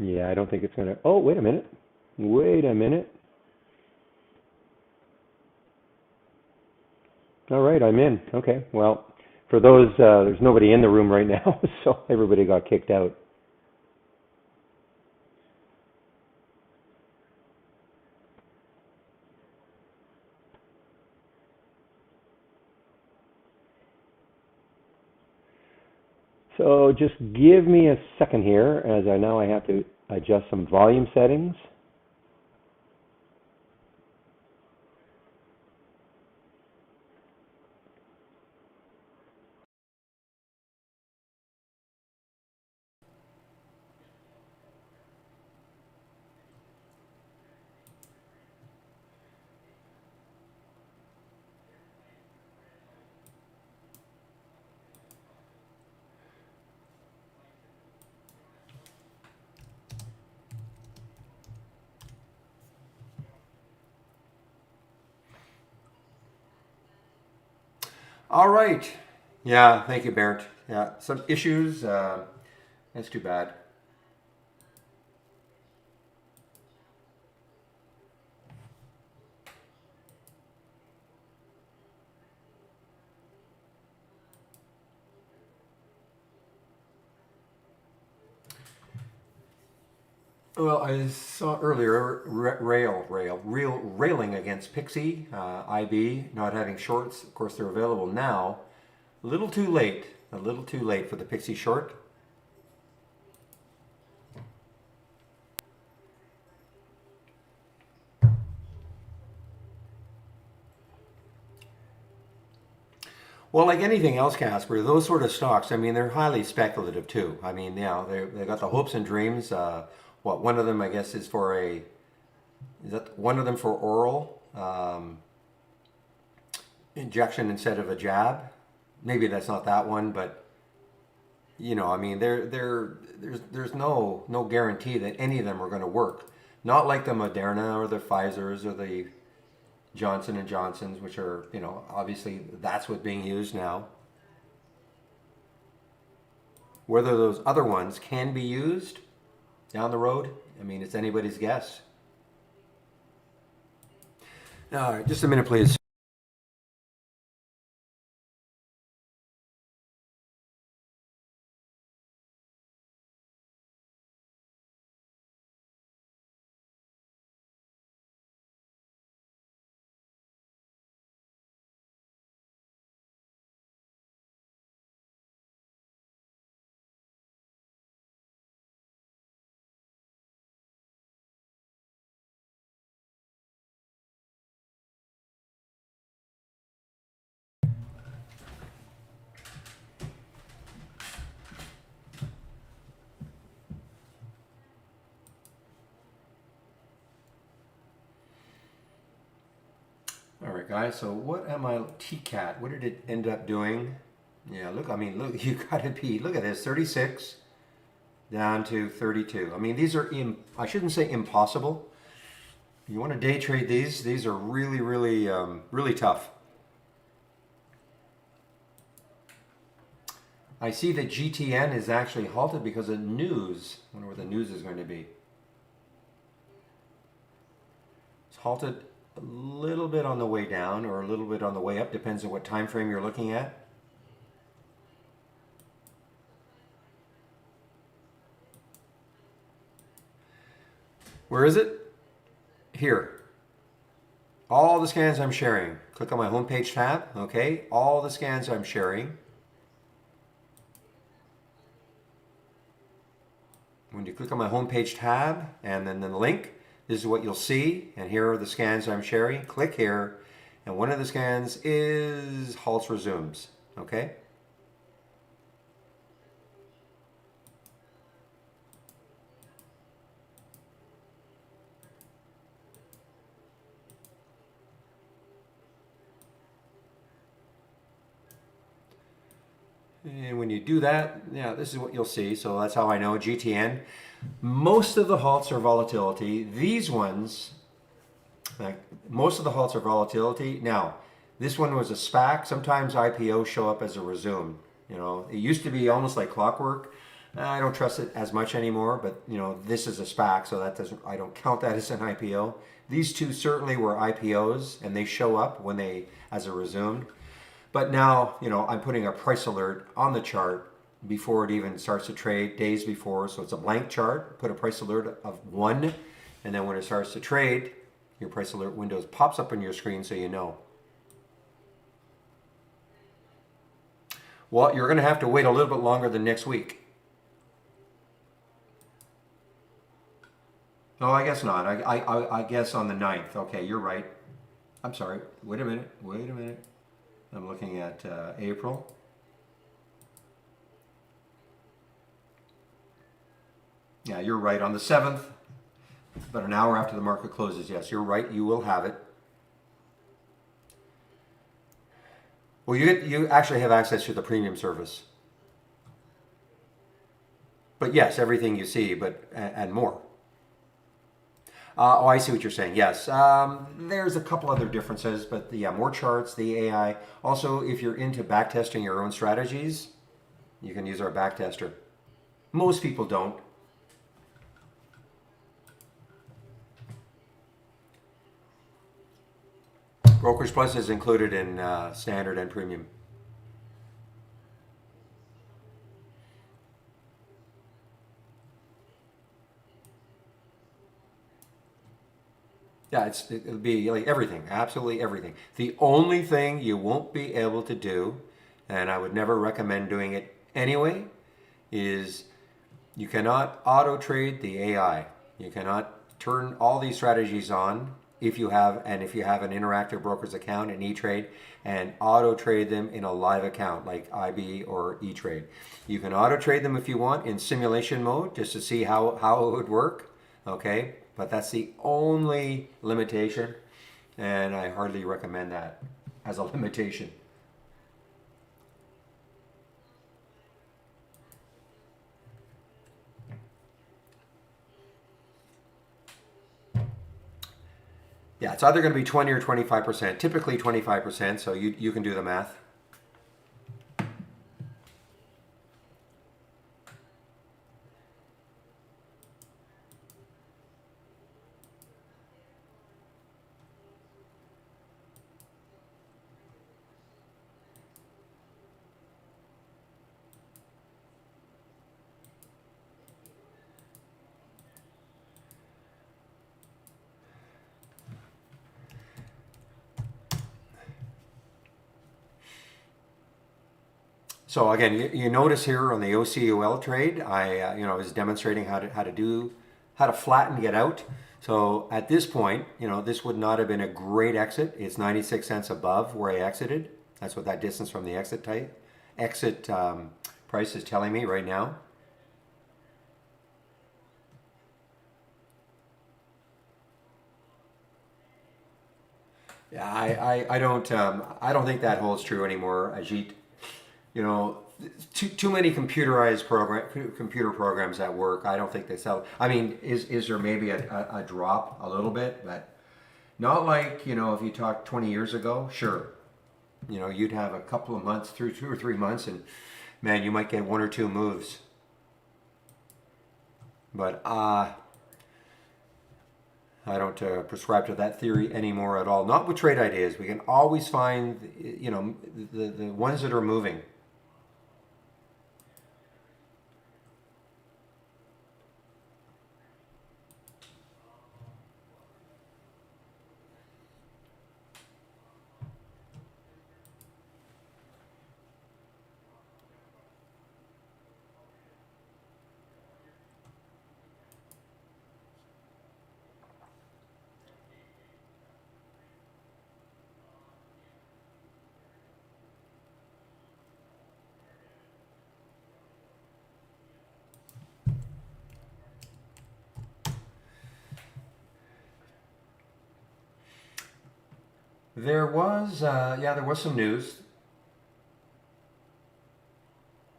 Yeah, I don't think it's gonna. Oh, wait a minute. Wait a minute. All right, I'm in. Okay. Well, for those, there's nobody in the room right now, so everybody got kicked out. So just give me a second here, as I now I have to adjust some volume settings. All right. Yeah, thank you, Bernd. Yeah, some issues. That's too bad. Well, I saw earlier railing against Pixie, IB, not having shorts. Of course, they're available now. A little too late. A little too late for the Pixie short. Well, like anything else, Casper, those sort of stocks, I mean, they're highly speculative too. I mean, yeah, they got the hopes and dreams. What one of them, I guess, is for a is that one of them for oral injection instead of a jab? Maybe that's not that one, but I mean, there's no guarantee that any of them are going to work. Not like the Moderna or the Pfizer's or the Johnson and Johnsons, which are obviously that's what's being used now. Whether those other ones can be used down the road, I mean, it's anybody's guess. All right, just a minute, please. All right, guys. So what am I TCAT? What did it end up doing? Yeah, look. I mean, look. You got to be. Look at this. 36 down to 32. I mean, these are. I shouldn't say impossible. You want to day trade these? These are really, really, really tough. I see that GTN is actually halted because of news. I wonder what the news is going to be. It's halted a little bit on the way down or a little bit on the way up, depends on what time frame you're looking at. Where is it? Here. All the scans I'm sharing. Click on my homepage tab, okay? All the scans I'm sharing. When you click on my homepage tab and then the link, this is what you'll see. And here are the scans I'm sharing. Click here. And one of the scans is halts resumes. Okay? And when you do that, yeah, this is what you'll see. So that's how I know GTN. Most of the halts are volatility. These ones, like most of the halts are volatility. Now, this one was a SPAC. Sometimes IPOs show up as a resume. It used to be almost like clockwork. I don't trust it as much anymore, but this is a SPAC, so that doesn't, I don't count that as an IPO. These two certainly were IPOs, and they show up when they, as a resumed. But now, I'm putting a price alert on the chart before it even starts to trade, days before. So it's a blank chart, put a price alert of 1, and then when it starts to trade, your price alert window pops up on your screen so you know. Well, you're going to have to wait a little bit longer than next week. No, I guess not. I guess on the 9th. Okay, you're right. I'm sorry. Wait a minute. I'm looking at April. Yeah, you're right. On the 7th, but an hour after the market closes. Yes, you're right. You will have it. Well, you actually have access to the premium service. But yes, everything you see, but and more. Oh, I see what you're saying. Yes, there's a couple other differences, but yeah, more charts, the AI. Also, if you're into backtesting your own strategies, you can use our backtester. Most people don't. Brokerage Plus is included in standard and premium. Yeah, it'll be like everything, absolutely everything. The only thing you won't be able to do, and I would never recommend doing it anyway, is you cannot auto trade the AI. You cannot turn all these strategies on if you have an interactive broker's account in E-Trade and auto trade them in a live account like IB or E-Trade. You can auto trade them if you want in simulation mode just to see how it would work, okay? But that's the only limitation, and I hardly recommend that as a limitation. Yeah, it's either going to be 20 or 25%, typically 25%, so you can do the math. So again, you notice here on the OCUL trade, I was demonstrating how to flatten, get out. So at this point, this would not have been a great exit. It's 96 cents above where I exited. That's what that distance from the exit price is telling me right now. Yeah, I don't think that holds true anymore, Ajit. You know, too many computer programs at work. I don't think they sell. I mean, is there maybe a drop a little bit, but not like if you talk 20 years ago. Sure, you'd have a couple of months through 2 or 3 months, and man, you might get 1 or 2 moves. But I don't prescribe to that theory anymore at all. Not with trade ideas. We can always find the ones that are moving. There was some news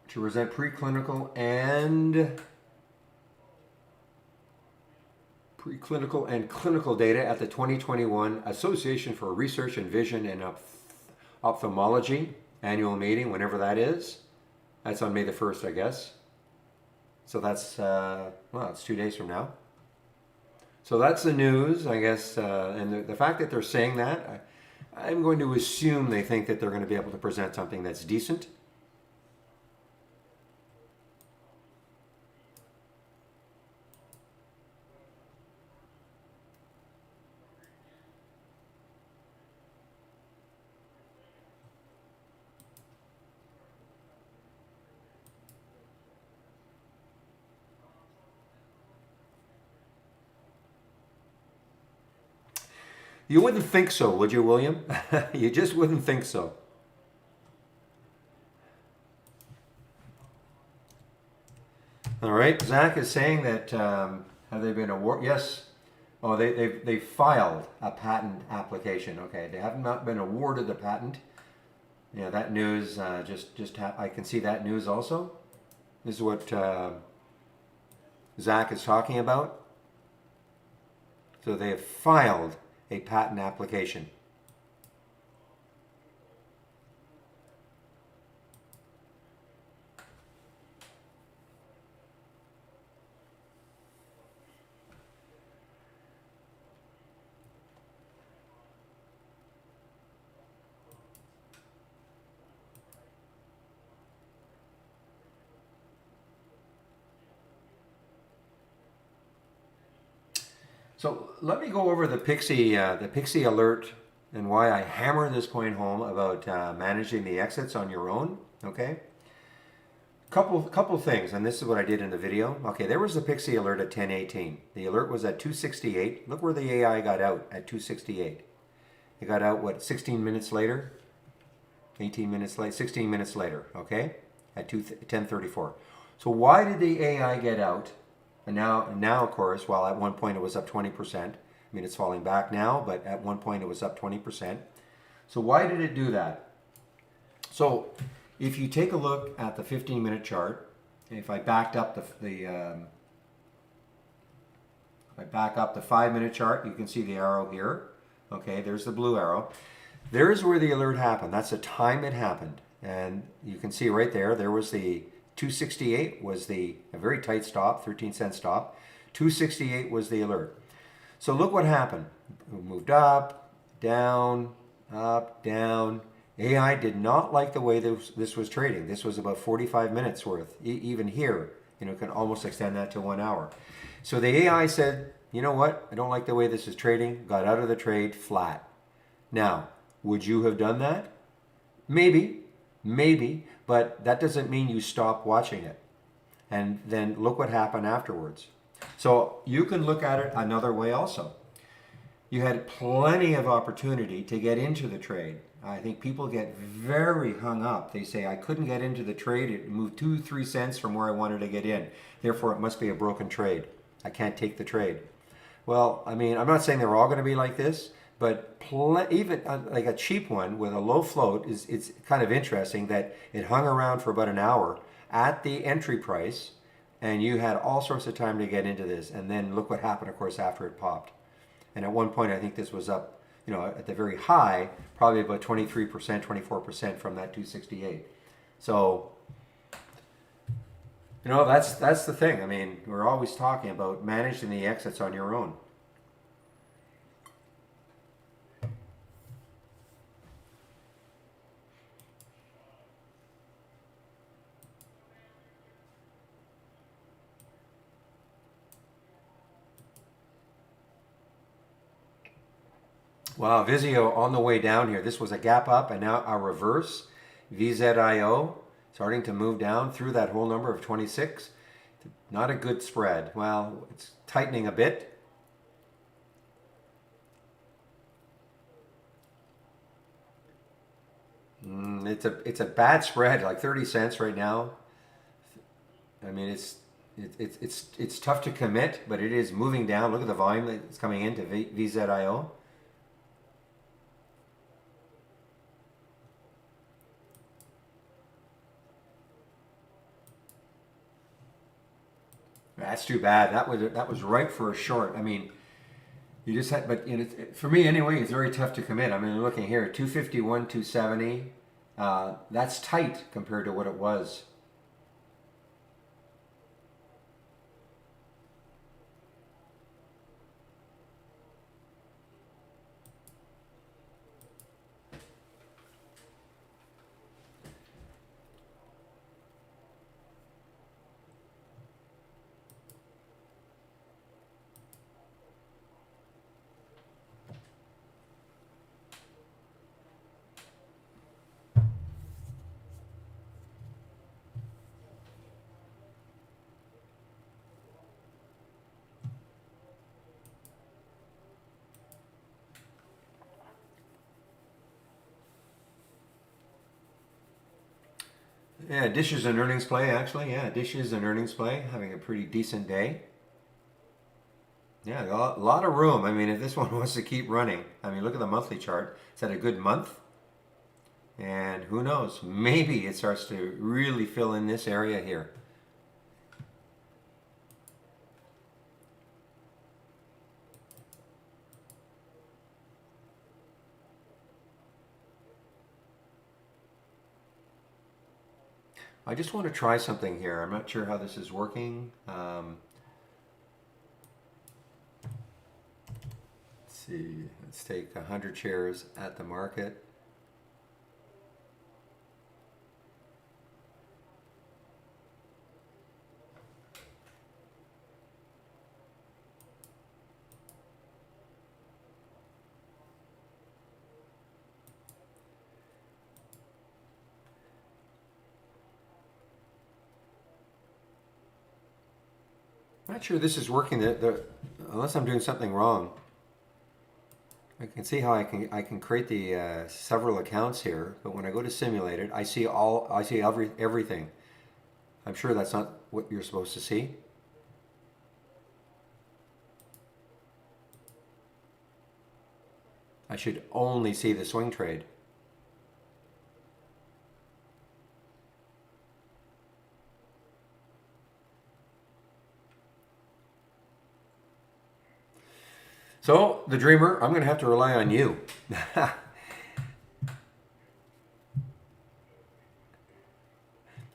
to present preclinical and clinical data at the 2021 Association for Research in Vision and Ophthalmology annual meeting, whenever that is. That's on May the 1st, I guess. So that's, well, it's 2 days from now. So that's the news, I guess. And the fact that they're saying that, I'm going to assume they think that they're going to be able to present something that's decent. You wouldn't think so, would you, William? You just wouldn't think so. All right, Zach is saying that have they been awarded? Yes. Oh, they filed a patent application. Okay, they haven't not been awarded the patent. Yeah, that news I can see that news also. This is what Zach is talking about. So they have filed a patent application. So let me go over the Pixie alert and why I hammer this point home about managing the exits on your own. Okay, couple things, and this is what I did in the video. Okay, there was the Pixie alert at 10:18. The alert was at 2:68. Look where the AI got out at 2:68. It got out what 16 minutes later, 18 minutes late, 16 minutes later. Okay, at 10:34. So why did the AI get out? And now, of course, while at one point it was up 20%. I mean, it's falling back now, but at one point it was up 20%. So why did it do that? So if you take a look at the 15-minute chart, if I backed up if I back up the 5-minute chart, you can see the arrow here. Okay, there's the blue arrow. There's where the alert happened. That's the time it happened. And you can see right there, there was the 268 was a very tight stop, 13-cent stop. 268 was the alert. So look what happened. It moved up, down, up, down. AI did not like the way this was trading. This was about 45 minutes worth. Even here, can almost extend that to 1 hour. So the AI said, you know what? I don't like the way this is trading. Got out of the trade flat. Now, would you have done that? Maybe, but that doesn't mean you stop watching it. And then look what happened afterwards. So you can look at it another way also. You had plenty of opportunity to get into the trade. I think people get very hung up. They say, I couldn't get into the trade. It moved 2-3 cents from where I wanted to get in. Therefore, it must be a broken trade. I can't take the trade. Well, I mean, I'm not saying they're all going to be like this, but even like a cheap one with a low float it's kind of interesting that it hung around for about an hour at the entry price, and you had all sorts of time to get into this. And then look what happened, of course, after it popped. And at one point, I think this was up, at the very high, probably about 23%, 24% from that 268. So, that's the thing. I mean, we're always talking about managing the exits on your own. Wow, Vizio on the way down here. This was a gap up and now a reverse. VZIO starting to move down through that whole number of 26. Not a good spread. Well, it's tightening a bit. It's a bad spread, like 30 cents right now. I mean, it's tough to commit, but it is moving down. Look at the volume that's coming into VZIO. That's too bad. That was ripe for a short. I mean, you just had, but for me anyway, it's very tough to commit. I mean, looking here, 251, 270. That's tight compared to what it was. Yeah, Dish is an earnings play, actually. Yeah, Dish is an earnings play, having a pretty decent day. Yeah, a lot of room. I mean, if this one wants to keep running, I mean, look at the monthly chart. It's had a good month. And who knows, maybe it starts to really fill in this area here. I just want to try something here. I'm not sure how this is working. Let's see. Let's take 100 shares at the market. Not sure this is working. Unless I'm doing something wrong. I can see how I can create the several accounts here, but when I go to simulate it, I see everything. I'm sure that's not what you're supposed to see. I should only see the swing trade. So, the dreamer, I'm going to have to rely on you.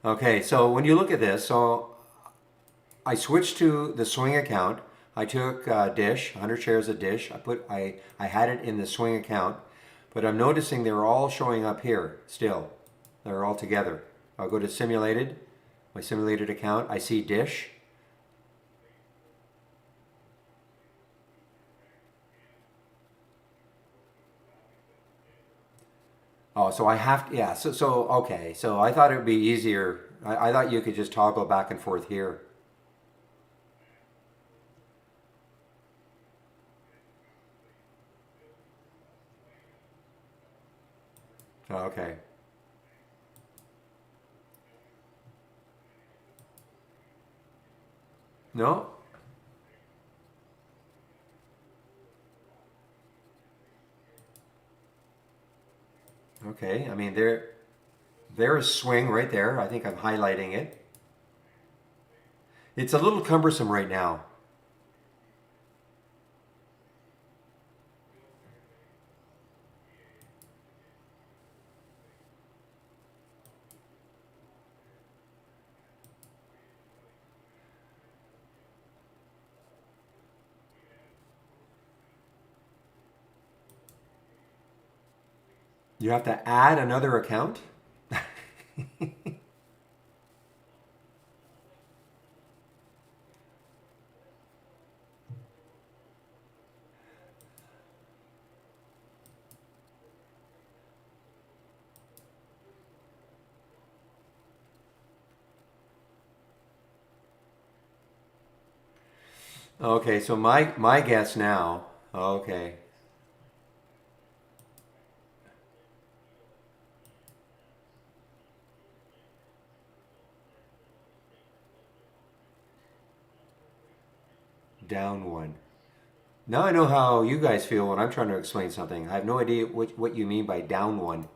Okay, so when you look at this, so I switched to the swing account. I took Dish, 100 shares of Dish. I had it in the swing account, but I'm noticing they're all showing up here still. They're all together. I'll go to simulated, my simulated account. I see Dish. Oh, so I have to, yeah, okay. So I thought it would be easier. I thought you could just toggle back and forth here. Okay. No? Okay. I mean, there's swing right there. I think I'm highlighting it. It's a little cumbersome right now. You have to add another account? Okay, so my guess now. Okay. Down one. Now I know how you guys feel when I'm trying to explain something. I have no idea what you mean by down one.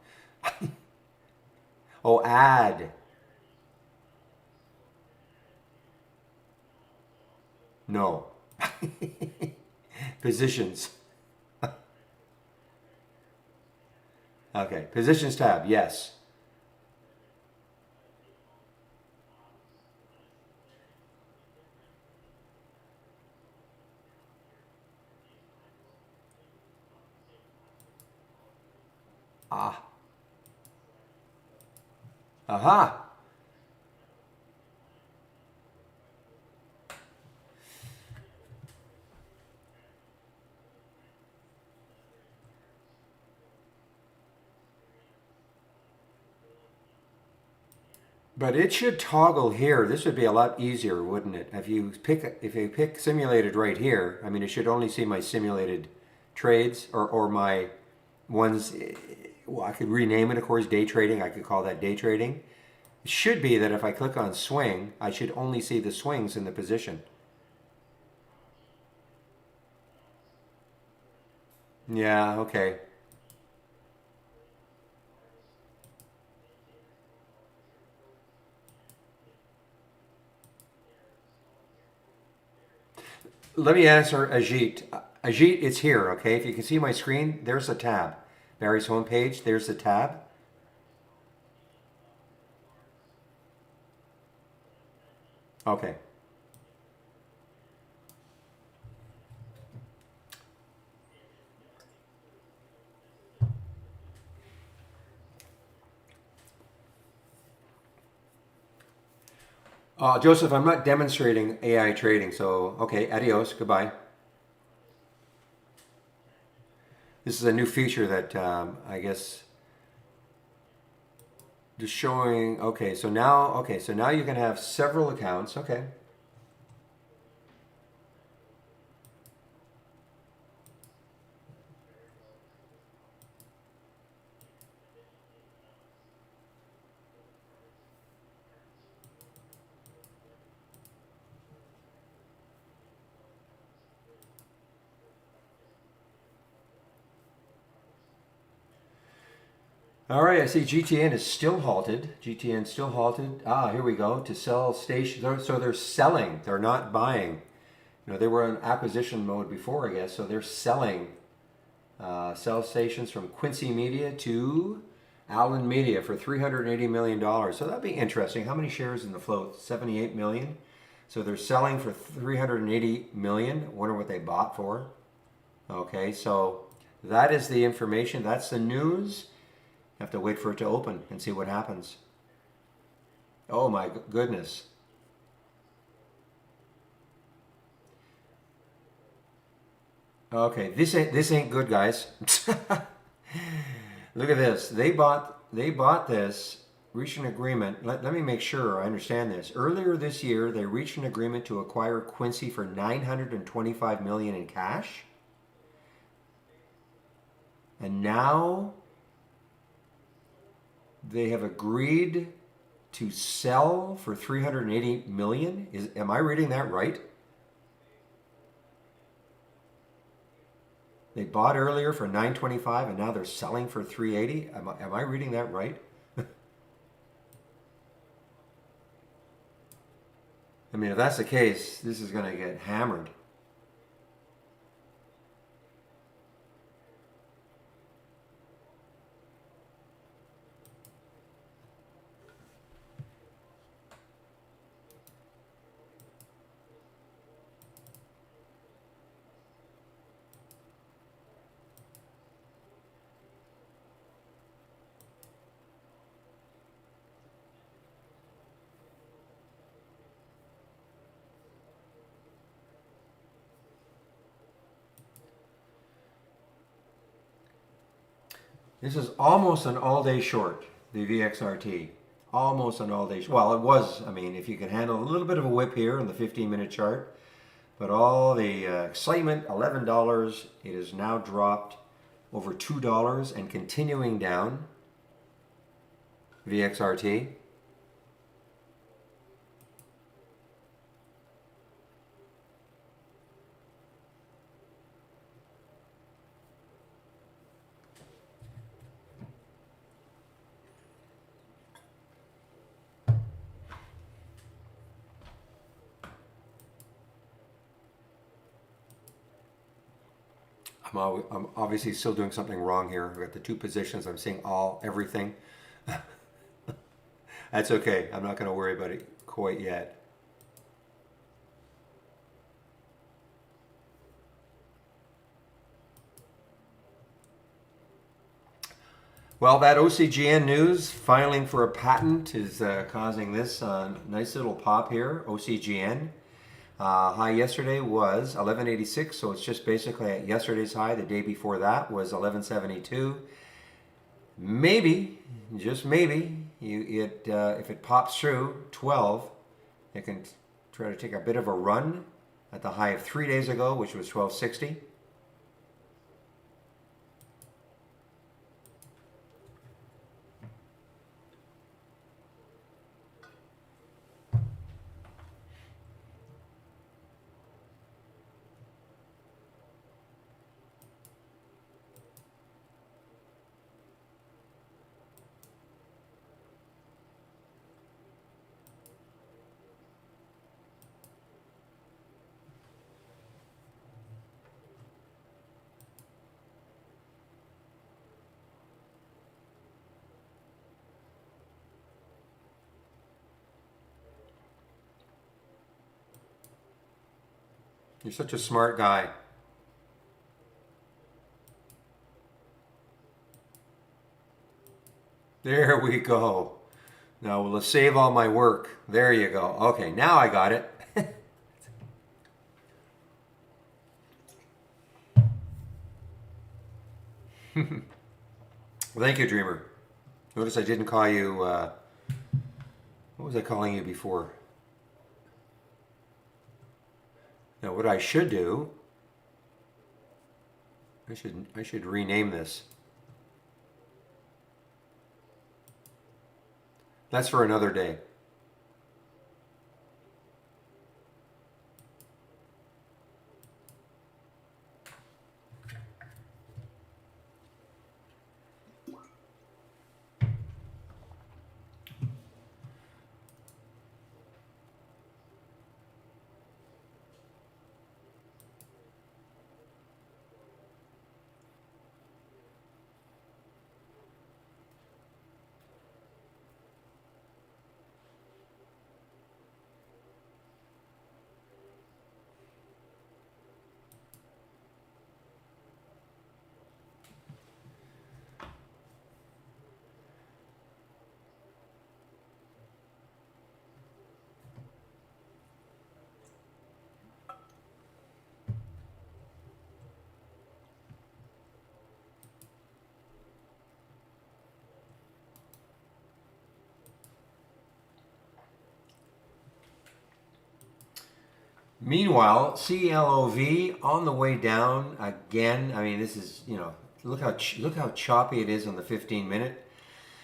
Oh, add. No. Positions. Okay, positions tab, yes. Ah. Aha. But it should toggle here. This would be a lot easier, wouldn't it? If you pick simulated right here, I mean, it should only see my simulated trades or my ones. Well, I could rename it, of course, day trading. I could call that day trading. It should be that if I click on swing, I should only see the swings in the position. Yeah, okay. Let me answer Ajit. Ajit, it's here, okay? If you can see my screen, there's a tab. Barry's homepage, there's the tab. Okay. Joseph, I'm not demonstrating AI trading, so okay, adios, goodbye. This is a new feature that I guess just showing. Okay, so now you can have several accounts. Okay. All right, I see GTN is still halted. GTN still halted. Ah, here we go. To sell station. So they're selling. They're not buying. You know, they were in acquisition mode before, I guess. So they're selling. Sell stations from Quincy Media to Allen Media for $380 million. So that'd be interesting. How many shares in the float? 78 million. So they're selling for 380 million. Wonder what they bought for. Okay, so that is the information. That's the news. Have to wait for it to open and see what happens. Oh my goodness. Okay, this ain't good, guys. Look at this. They bought this, reached an agreement. Let me make sure I understand this. Earlier this year, they reached an agreement to acquire Quincy for 925 million in cash. And now they have agreed to sell for 380 million. Am I reading that right? They bought earlier for 925 and now they're selling for 380. Am I reading that right? I mean, if that's the case, this is going to get hammered. This is almost an all-day short, the VXRT. Almost an all-day. Well, it was. I mean, if you can handle a little bit of a whip here on the 15-minute chart, but all the excitement, $11. It is now dropped over $2 and continuing down. VXRT. I'm obviously still doing something wrong here. I've got the two positions. I'm seeing everything. That's okay. I'm not going to worry about it quite yet. Well, that OCGN news, filing for a patent, is causing this nice little pop here. OCGN. High yesterday was 1186, so it's just basically at yesterday's high. The day before that was 1172. Maybe, just maybe, if it pops through 12, it can try to take a bit of a run at the high of 3 days ago, which was 1260. You're such a smart guy. There we go. Now we'll save all my work. There you go. Okay, now I got it. Thank you, Dreamer. Notice I didn't call you, what was I calling you before? Now what I should do, I should rename this. That's for another day. Meanwhile, CLOV on the way down again. I mean, this is, look how choppy it is on the 15-minute.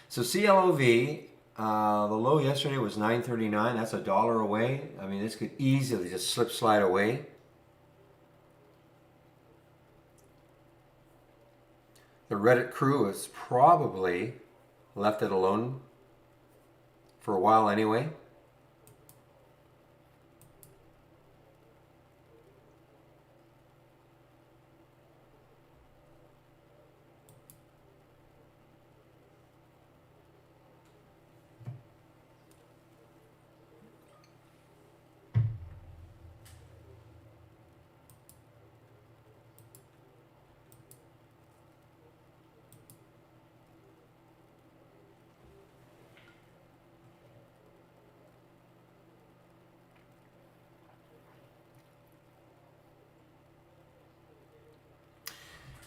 So CLOV, the low yesterday was 9.39. That's $1 away. I mean, this could easily just slide away. The Reddit crew has probably left it alone for a while anyway.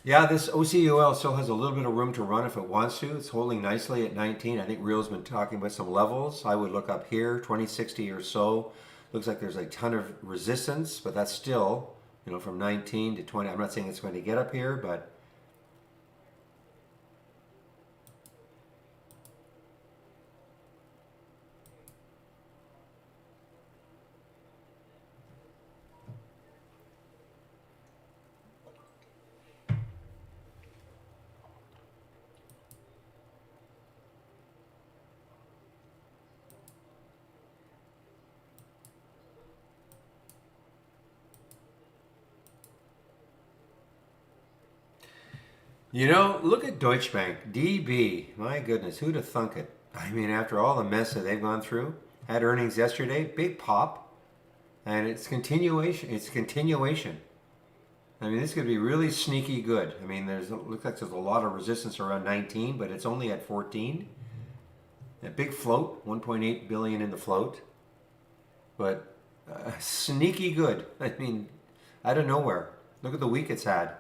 Yeah, this OCUL still has a little bit of room to run if it wants to. It's holding nicely at 19. I think Real's been talking about some levels. I would look up here, 2060 or so. Looks like there's a ton of resistance, but that's still, from 19 to 20. I'm not saying it's going to get up here, but look at Deutsche Bank, DB. My goodness, who'd have thunk it? I mean, after all the mess that they've gone through, had earnings yesterday, big pop, and it's continuation. It's continuation. I mean, this could be really sneaky good. I mean, looks like there's a lot of resistance around 19, but it's only at 14. A big float, 1.8 billion in the float, but sneaky good. I mean, out of nowhere. Look at the week it's had.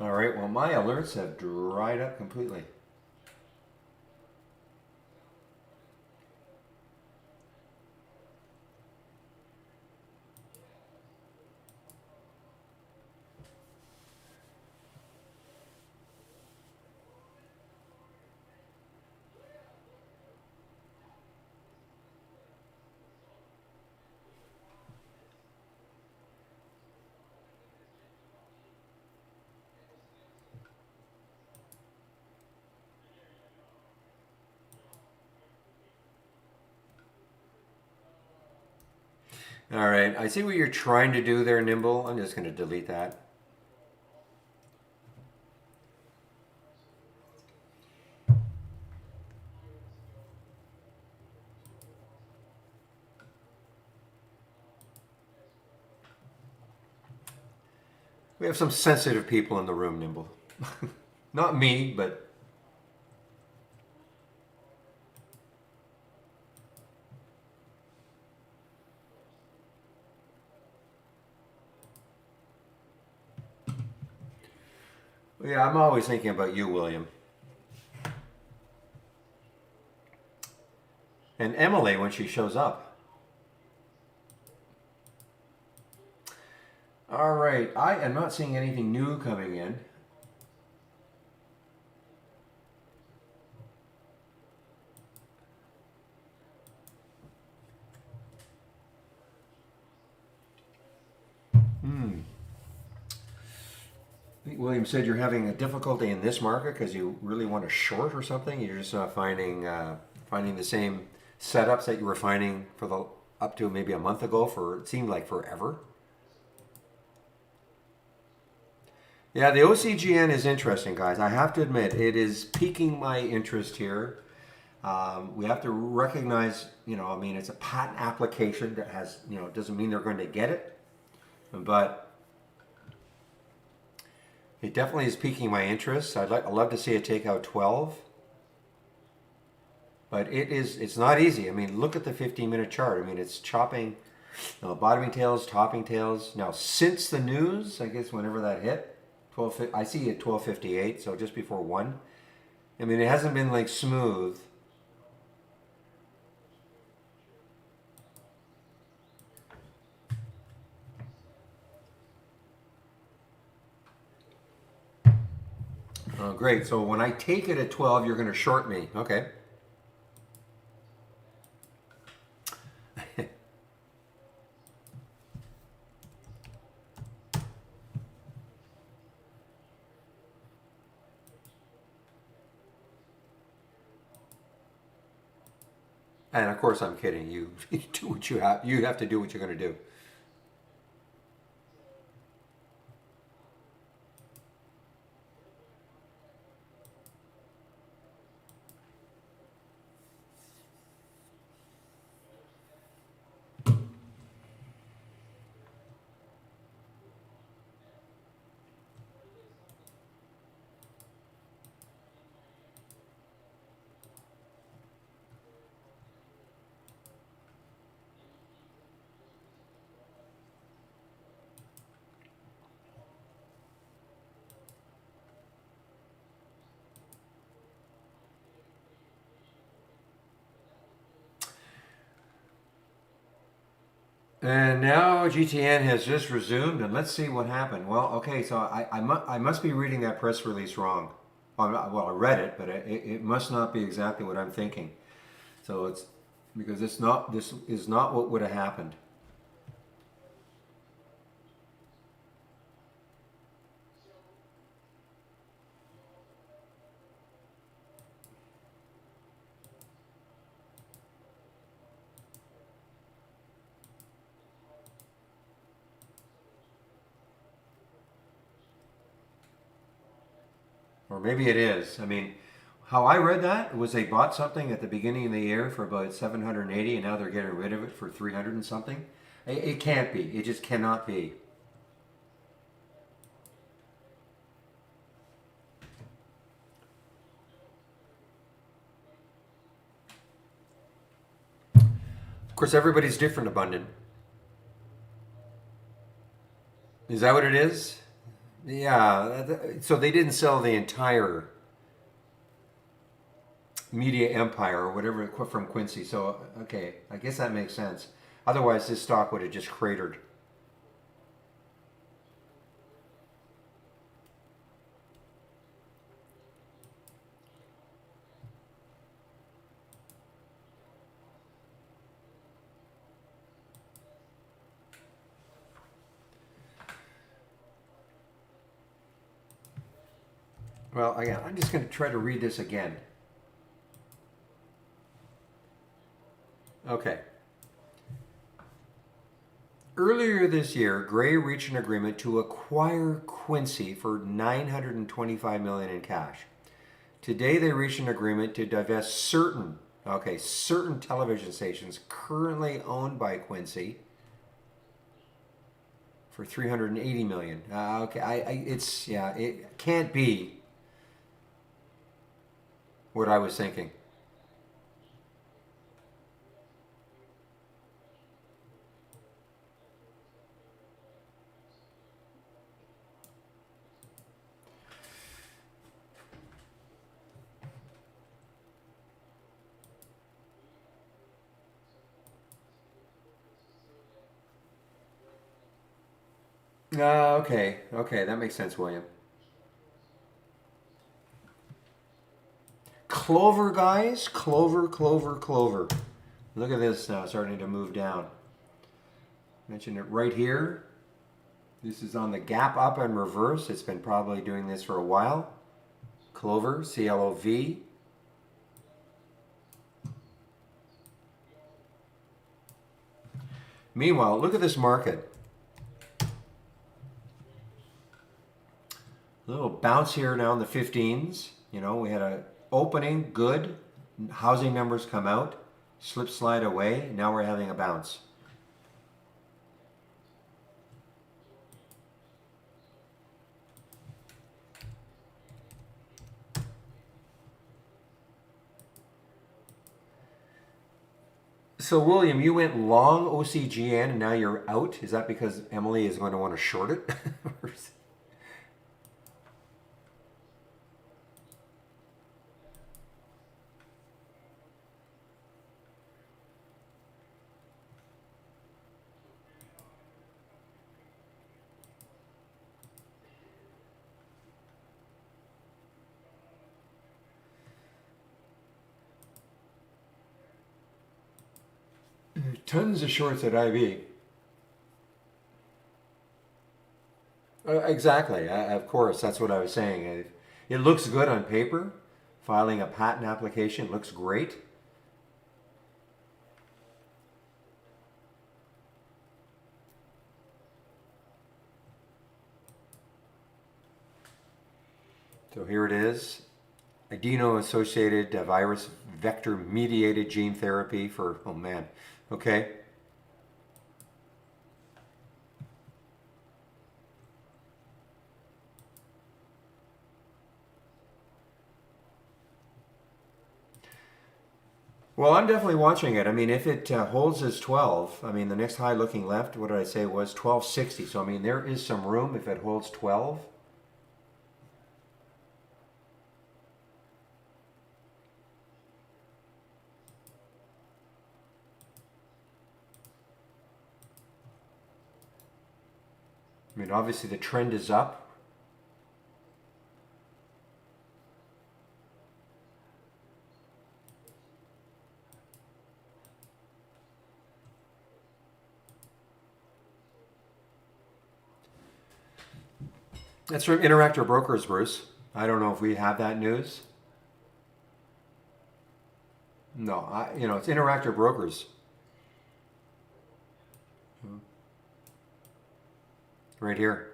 All right, well, my alerts have dried up completely. All right, I see what you're trying to do there, Nimble. I'm just going to delete that. We have some sensitive people in the room, Nimble. Not me, but yeah, I'm always thinking about you, William. And Emily when she shows up. All right, I am not seeing anything new coming in. I think William said you're having a difficulty in this market because you really want to short or something. You're just not finding the same setups that you were finding for the up to maybe a month ago for it seemed like forever. Yeah, the OCGN is interesting, guys. I have to admit, it is piquing my interest here. We have to recognize, I mean, it's a patent application that has, doesn't mean they're going to get it, but it definitely is piquing my interest. I'd love to see it take out 12, but it's not easy. I mean, look at the 15-minute chart. I mean, it's chopping, bottoming tails, topping tails. Now, since the news, I guess whenever that hit, I see it 12:58, so just before 1. I mean, it hasn't been like smooth. Oh, great. So when I take it at 12, you're going to short me. Okay. And of course, I'm kidding. You do what you have. You have to do what you're going to do. And now GTN has just resumed, and let's see what happened. Well, okay, so I must be reading that press release wrong. Well, I read it, but it must not be exactly what I'm thinking. So it's because this is not what would have happened. Or maybe it is. I mean, how I read that was they bought something at the beginning of the year for about 780, and now they're getting rid of it for 300 and something. It can't be. It just cannot be. Of course, everybody's different, Abundant. Is that what it is? Yeah. So they didn't sell the entire media empire or whatever from Quincy. So, okay, I guess that makes sense. Otherwise, this stock would have just cratered. Well, again, I'm just going to try to read this again. Okay. Earlier this year, Gray reached an agreement to acquire Quincy for $925 million in cash. Today, they reached an agreement to divest certain television stations currently owned by Quincy for $380 million. It can't be what I was thinking. Okay, that makes sense, William. Clover, guys, clover. Look at this now, starting to move down. Mentioned it right here. This is on the gap up and reverse. It's been probably doing this for a while. Clover, CLOV. Meanwhile, look at this market. A little bounce here now in the 15s. You know, we had a opening, good. Housing numbers come out. Slip slide away. Now we're having a bounce. So, William, you went long OCGN and now you're out. Is that because Emily is going to want to short it? Tons of shorts at IB. Exactly. Of course, that's what I was saying. It looks good on paper. Filing a patent application looks great. So here it is. Adeno-associated virus vector-mediated gene therapy for, oh man, okay. Well, I'm definitely watching it. I mean, if it holds as 12, I mean, the next high looking left, what did I say, was 1260. So, I mean, there is some room if it holds 12. I mean, obviously the trend is up. That's from Interactor Brokers, Bruce. I don't know if we have that news. No, it's Interactor Brokers. Right here.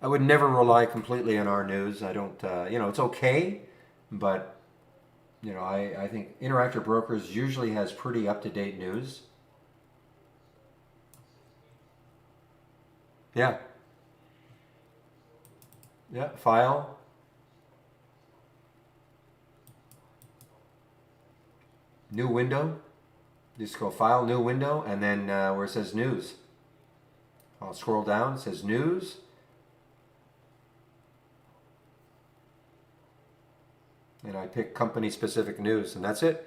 I would never rely completely on our news. I don't, it's okay, but, I think Interactive Brokers usually has pretty up-to-date news. Yeah. Yeah, file. New window. Just go file, new window, and then where it says news. I'll scroll down, it says news. And I pick company specific news, and that's it.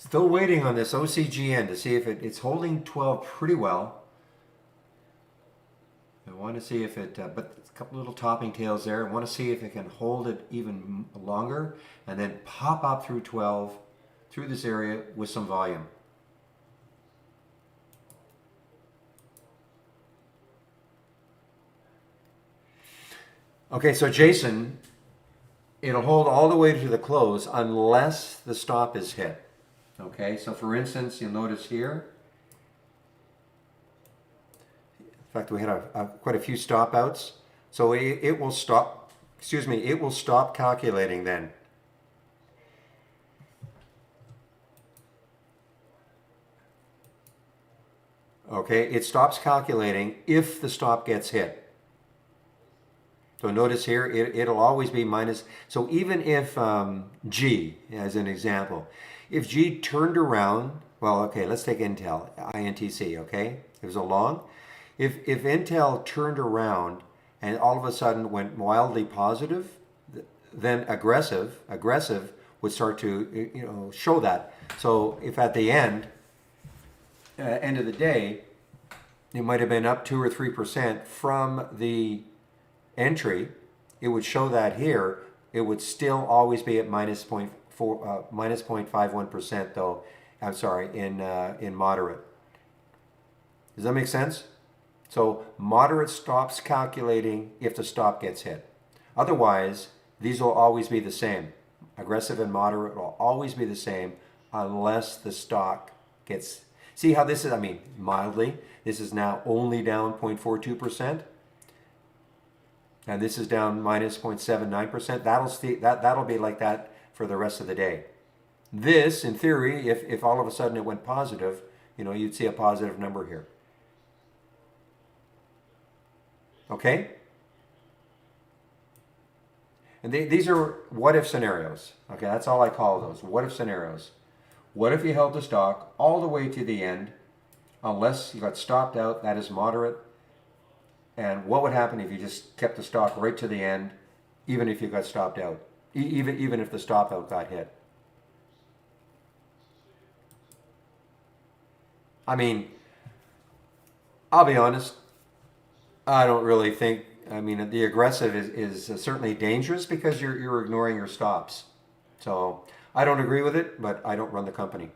Still waiting on this OCGN to see if it's holding 12 pretty well. I want to see if it, but a couple little topping tails there. I want to see if it can hold it even longer and then pop up through 12 through this area with some volume. Okay, so Jason, it'll hold all the way to the close unless the stop is hit. Okay, so for instance, you'll notice here, in fact, we had quite a few stop outs. So it will stop, excuse me, it will stop calculating then. Okay, it stops calculating if the stop gets hit. So notice here, it'll always be minus. So even if G, as an example, if G turned around, well, okay, let's take Intel, INTC, okay? It was a long. If Intel turned around and all of a sudden went wildly positive, then aggressive would start to show that. So if at the end of the day, it might have been up 2 or 3% from the entry, it would show that here. It would still always be at minus 0.51% though. I'm sorry, in moderate. Does that make sense? So moderate stops calculating if the stop gets hit. Otherwise, these will always be the same. Aggressive and moderate will always be the same unless the stock gets. See how this is, I mean, mildly. This is now only down 0.42%. And this is down minus 0.79%. That'll be like that for the rest of the day. This, in theory, if all of a sudden it went positive, you'd see a positive number here. Okay? And these are what-if scenarios. Okay, that's all I call those, what-if scenarios. What if you held the stock all the way to the end, unless you got stopped out, that is moderate? And what would happen if you just kept the stock right to the end, even if you got stopped out, even if the stop out got hit? I mean, I'll be honest, I don't really think, I mean, the aggressive is certainly dangerous because you're ignoring your stops. So I don't agree with it, but I don't run the company.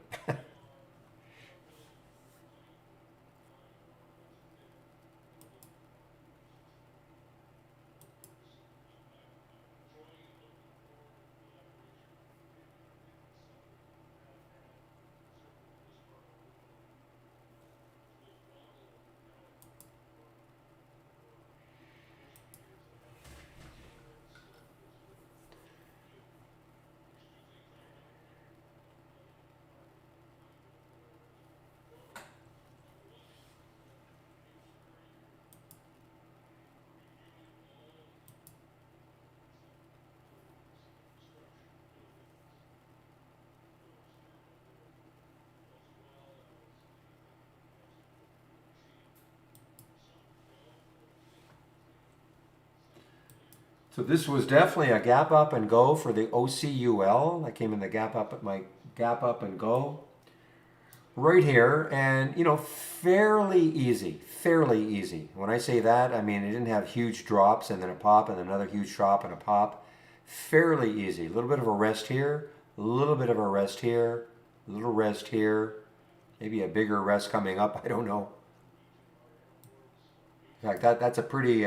So this was definitely a gap up and go for the OCUL. I came in the gap up at my gap up and go right here, and fairly easy, fairly easy. When I say that, I mean it didn't have huge drops and then a pop and another huge drop and a pop. Fairly easy. A little bit of a rest here, a little bit of a rest here, a little rest here, maybe a bigger rest coming up. I don't know. In fact, that's a pretty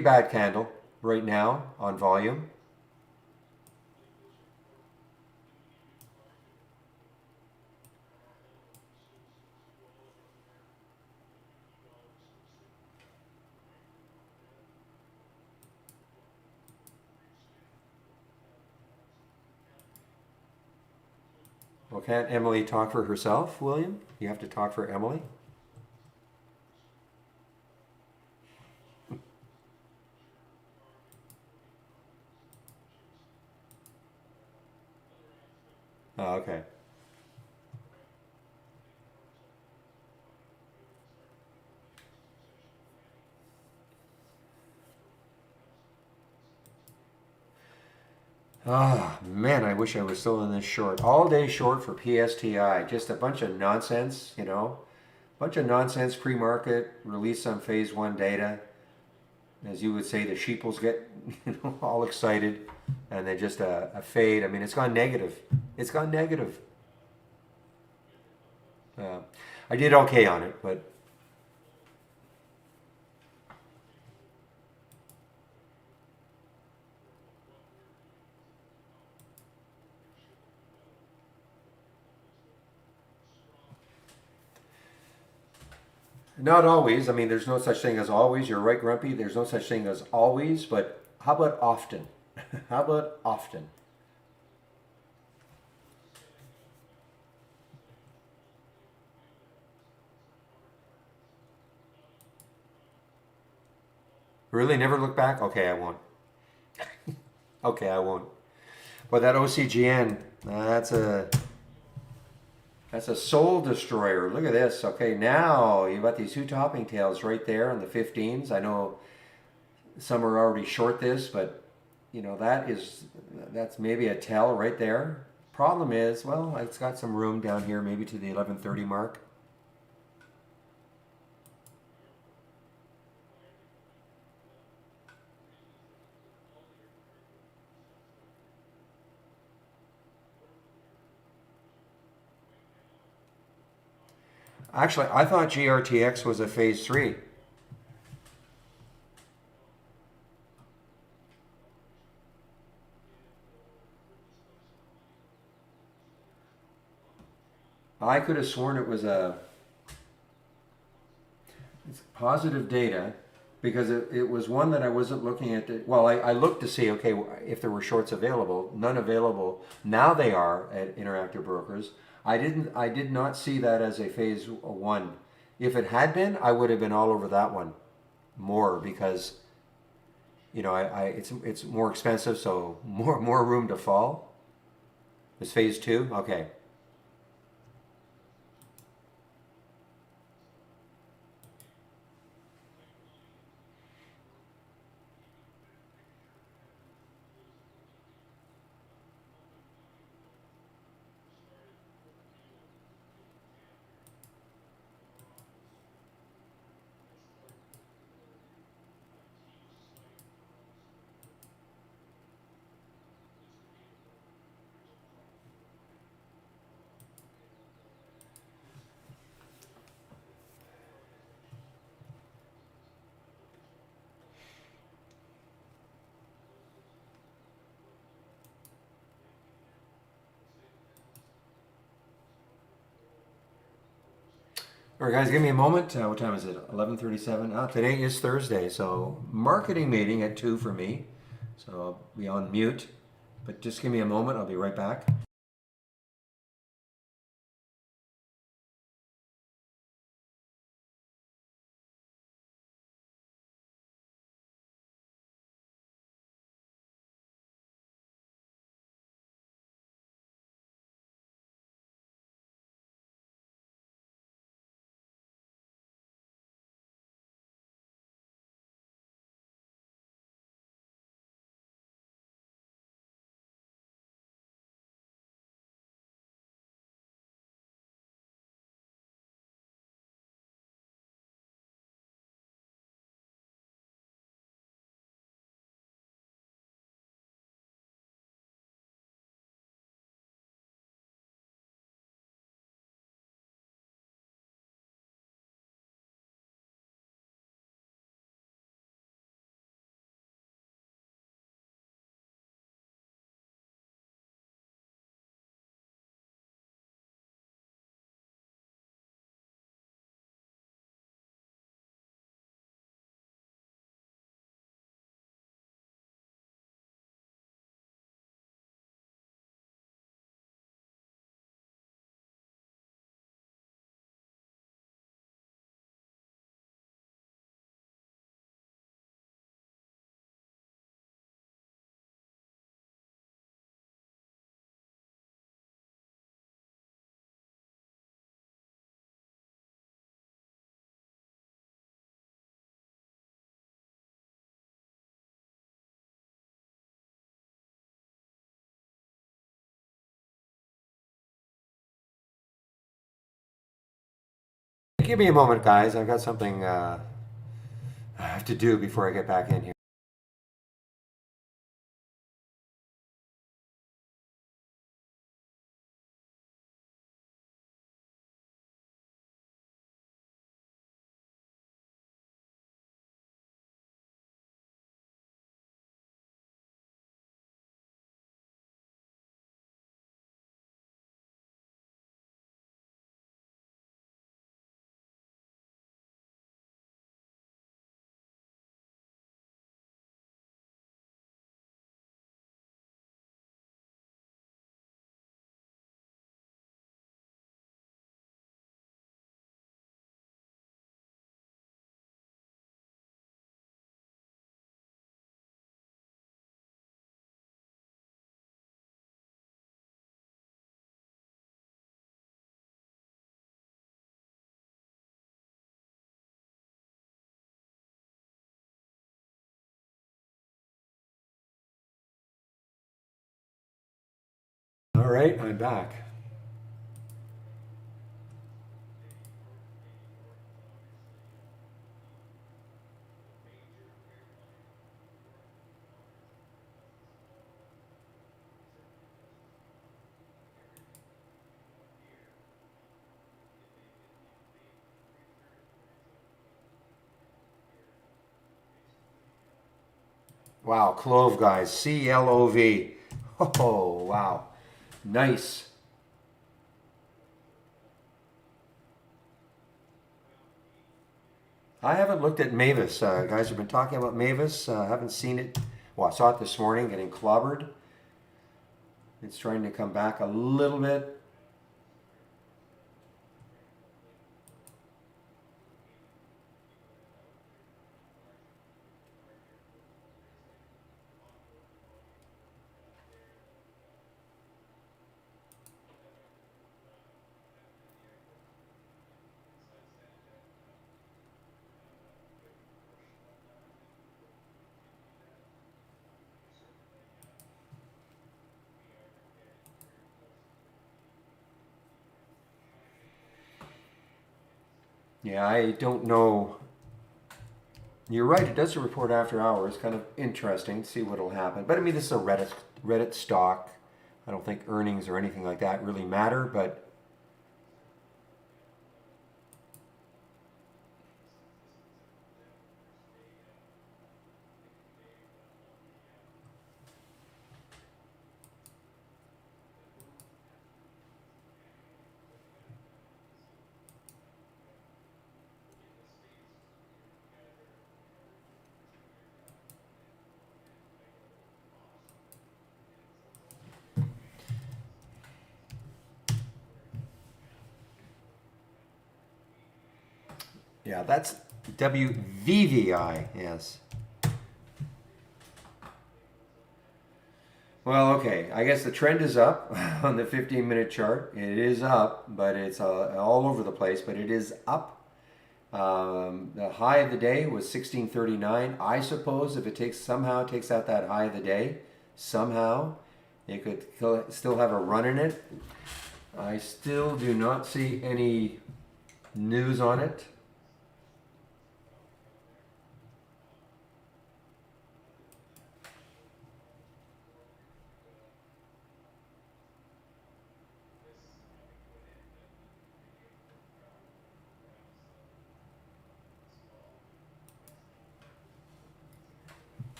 bad candle right now on volume. Well, can't Emily talk for herself, William? You have to talk for Emily? Oh, okay. Ah, man, I wish I was still in this short. All day short for PSTI. Just a bunch of nonsense, you know? Bunch of nonsense pre-market, release some phase one data. As you would say, the sheeples get all excited, and then just a fade. I mean, it's gone negative. It's gone negative. Uh, I did okay on it, but not always. I mean, there's no such thing as always. You're right, Grumpy. There's no such thing as always, but how about often? How about often? Really, never look back? Okay, I won't. Okay, I won't. But that OCGN, that's a soul destroyer. Look at this. Okay, now you've got these two topping tails right there on the 15s. I know some are already short this, but that's maybe a tell right there. Problem is, well, it's got some room down here, maybe to the 11:30 mark. Actually, I thought GRTX was a phase three. I could have sworn it was a it's positive data because it was one that I wasn't looking at. Well, I looked to see, okay, if there were shorts available. None available. Now they are at Interactive Brokers. I did not see that as a phase one. If it had been, I would have been all over that one more because it's more expensive, so more room to fall. It's phase two. Okay. All right, guys, give me a moment. What time is it? 11:37. Today is Thursday, so marketing meeting at 2 for me. So I'll be on mute. But just give me a moment. I'll be right back. Give me a moment, guys. I've got something I have to do before I get back in here. All right, I'm back. Wow, clove, guys. CLOV. Oh, wow. Nice. I haven't looked at Mavis. Guys have been talking about Mavis. I haven't seen it. Well, I saw it this morning getting clobbered. It's trying to come back a little bit. Yeah, I don't know. You're right. It does a report after hours. Kind of interesting to see what'll happen. But I mean, this is a Reddit stock. I don't think earnings or anything like that really matter. But yeah, that's WVVI. Yes. Well, okay. I guess the trend is up on the 15-minute chart. It is up, but it's all over the place. But it is up. The high of the day was 1639. I suppose if it somehow takes out that high of the day, somehow it could still have a run in it. I still do not see any news on it.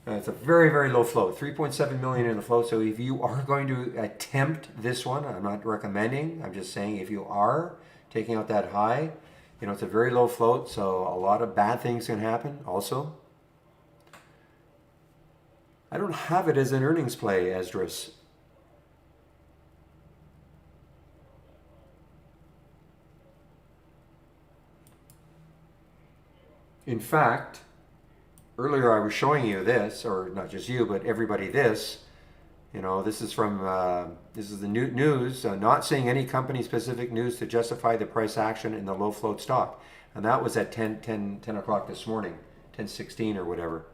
It's a very, very low float, 3.7 million in the float. So if you are going to attempt this one, I'm not recommending, I'm just saying if you are taking out that high, it's a very low float, so a lot of bad things can happen also. I don't have it as an earnings play, Esdras. In fact, earlier I was showing you this, or not just you, but everybody this. This is from this is the new news, not seeing any company-specific news to justify the price action in the low float stock, and that was at 10 o'clock this morning, 10:16 or whatever.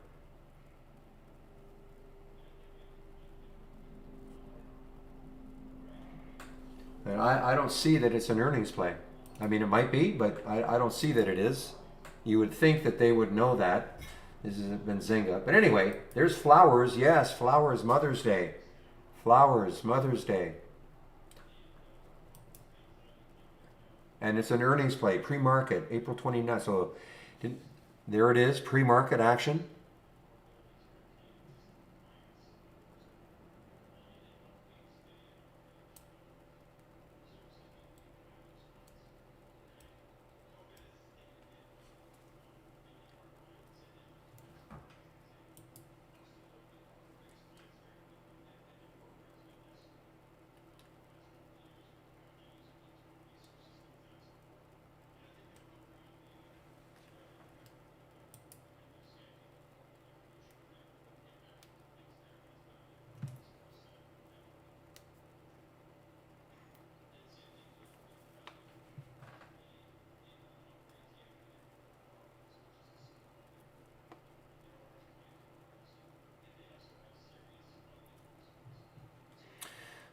And I don't see that it's an earnings play. I mean, it might be, but I don't see that it is. You would think that they would know that. This has been Zynga. But anyway, there's Flowers. Yes, Flowers, Mother's Day. Flowers, Mother's Day. And it's an earnings play, pre-market, April 29th. So there it is, pre-market action.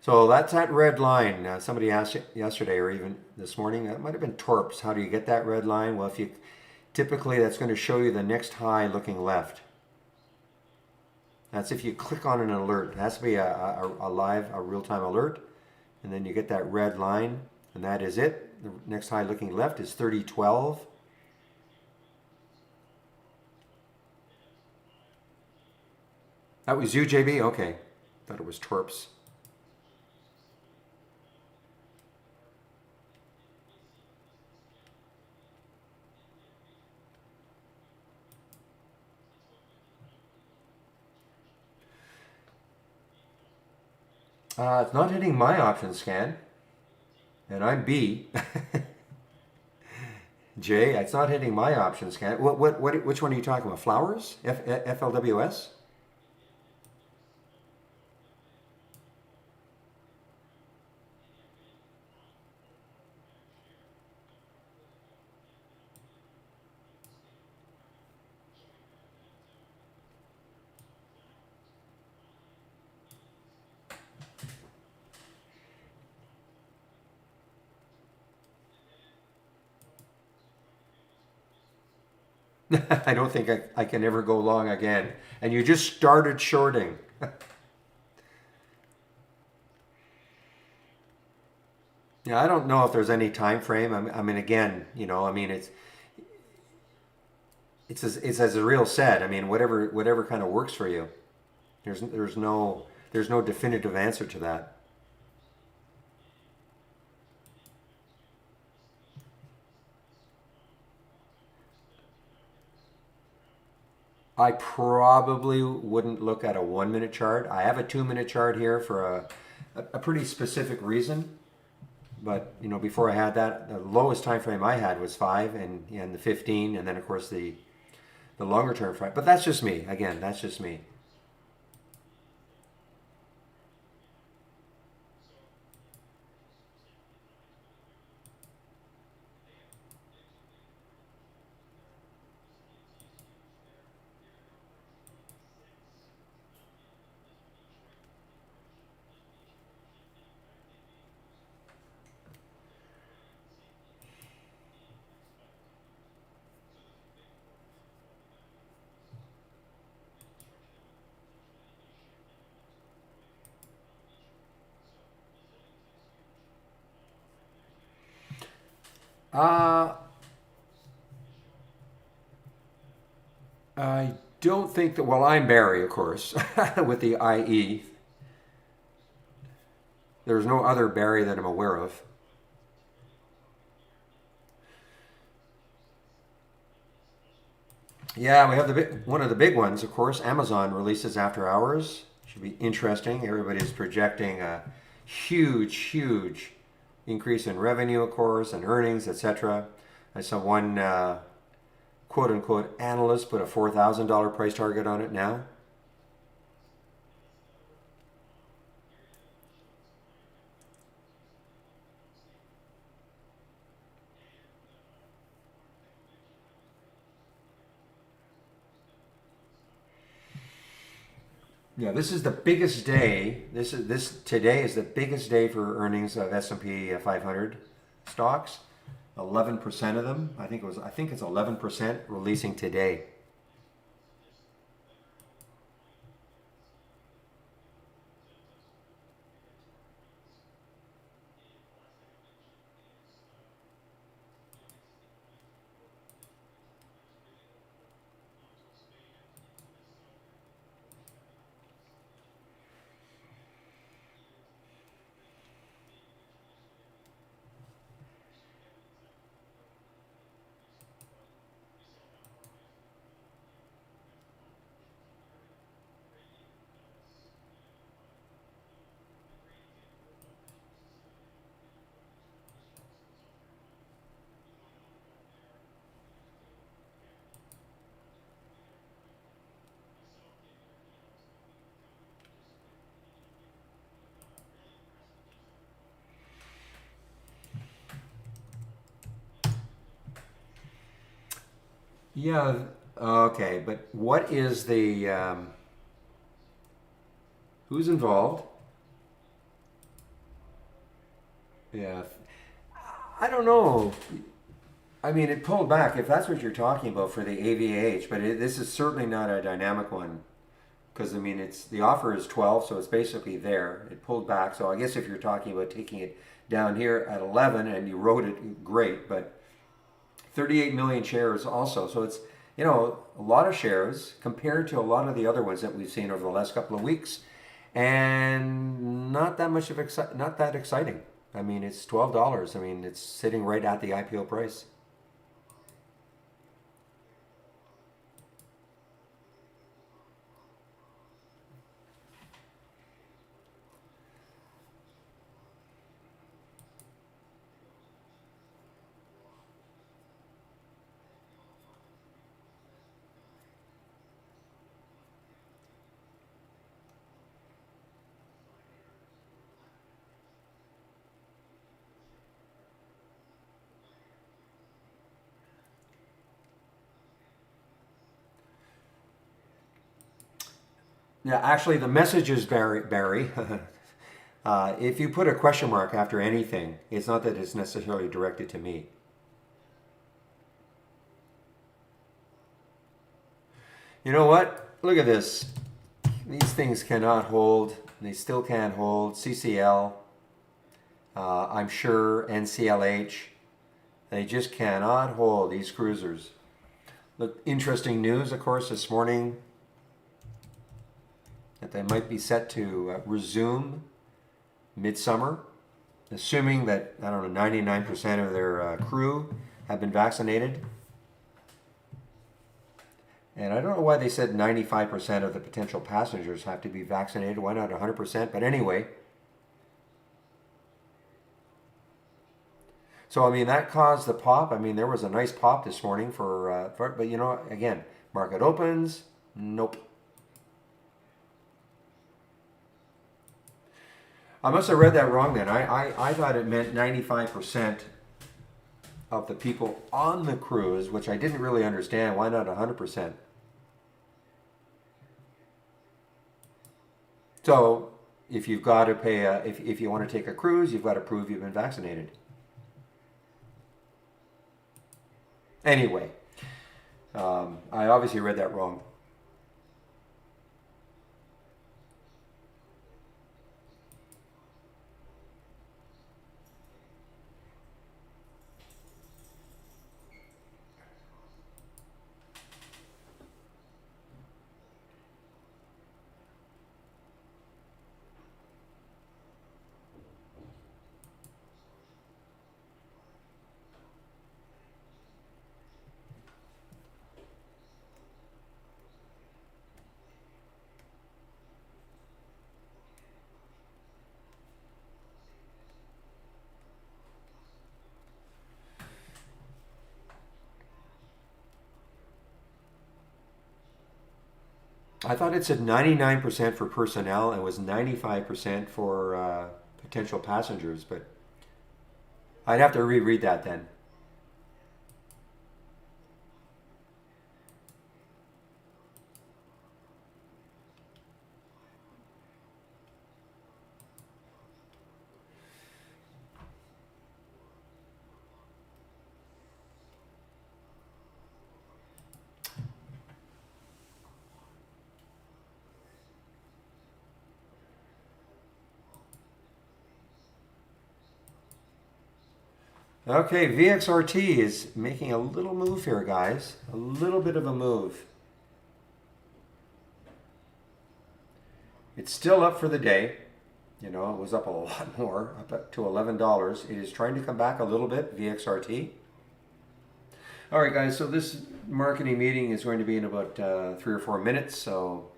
So that's that red line. Somebody asked yesterday or even this morning, that might have been Torps. How do you get that red line? Well, if you typically that's going to show you the next high looking left. That's if you click on an alert. It has to be a real-time alert. And then you get that red line, and that is it. The next high looking left is 3012. That was you, JB? Okay. Thought it was Torps. It's not hitting my option scan, and I'm B. J, it's not hitting my option scan. Which one are you talking about? Flowers? FLWS? I don't think I can ever go long again. And you just started shorting. Yeah, I don't know if there's any time frame. I mean, again, I mean, it's as Real said. I mean, whatever kind of works for you. There's no definitive answer to that. I probably wouldn't look at a 1 minute chart. I have a 2 minute chart here for a pretty specific reason. But before I had that, the lowest time frame I had was 5 and the 15, and then of course the longer term frame. But that's just me. Again, that's just me. Uh, I don't think that. Well, I'm Barry, of course, with the IE. There's no other Barry that I'm aware of. Yeah, we have one of the big ones, of course. Amazon releases after hours. Should be interesting. Everybody's projecting a huge increase in revenue, of course, and earnings, etc. I saw one quote unquote analyst put a $4,000 price target on it now. Yeah, this is the biggest day. This today is the biggest day for earnings of S&P 500 stocks. 11% of them, I think it's 11% releasing today. Yeah, okay, but what is the who's involved? Yeah, I don't know. I mean, it pulled back if that's what you're talking about for the AVH, but this is certainly not a dynamic one because I mean, it's the offer is 12, so it's basically there. It pulled back, so I guess if you're talking about taking it down here at 11 and you wrote it, great, but 38 million shares also, so it's a lot of shares compared to a lot of the other ones that we've seen over the last couple of weeks, and not that much of not that exciting. I mean, it's $12. I mean, it's sitting right at the IPO price. Yeah, actually, the message is Barry. If you put a question mark after anything, it's not that it's necessarily directed to me. You know what? Look at this. These things cannot hold. They still can't hold. CCL, I'm sure NCLH, they just cannot hold these cruisers. Look, interesting news, of course, this morning that they might be set to resume midsummer, assuming that, I don't know, 99% of their crew have been vaccinated. And I don't know why they said 95% of the potential passengers have to be vaccinated. Why not 100%? But anyway, so I mean that caused the pop. I mean there was a nice pop this morning but again, market opens, nope. I must have read that wrong then. I thought it meant 95% of the people on the cruise, which I didn't really understand. Why not 100%? So if you've got to pay, if you want to take a cruise, you've got to prove you've been vaccinated. Anyway, I obviously read that wrong. I thought it said 99% for personnel and was 95% for potential passengers, but I'd have to reread that then. Okay, VXRT is making a little move here, guys. A little bit of a move. It's still up for the day. You know, it was up a lot more, up to $11. It is trying to come back a little bit, VXRT. All right, guys, so this marketing meeting is going to be in about 3 or 4 minutes, so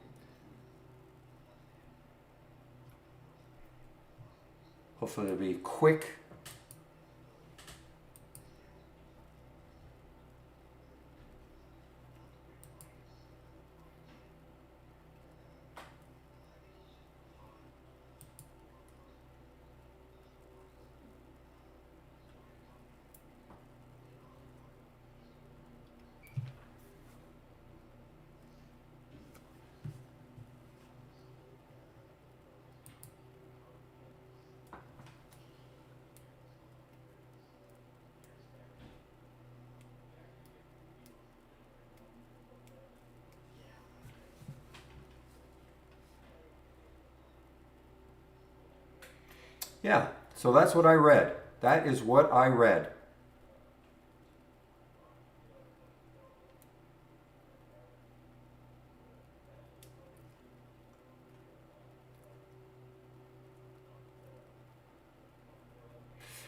hopefully it'll be quick. Yeah, so that's what I read. That is what I read.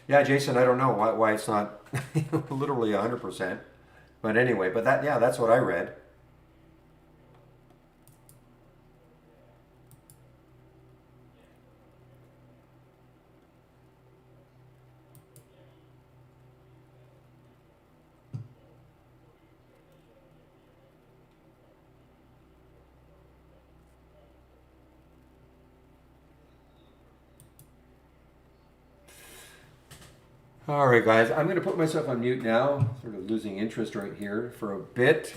Yeah, Jason, I don't know why it's not literally 100%. But anyway, but that, yeah, that's what I read. All right, guys, I'm going to put myself on mute now, sort of losing interest right here for a bit.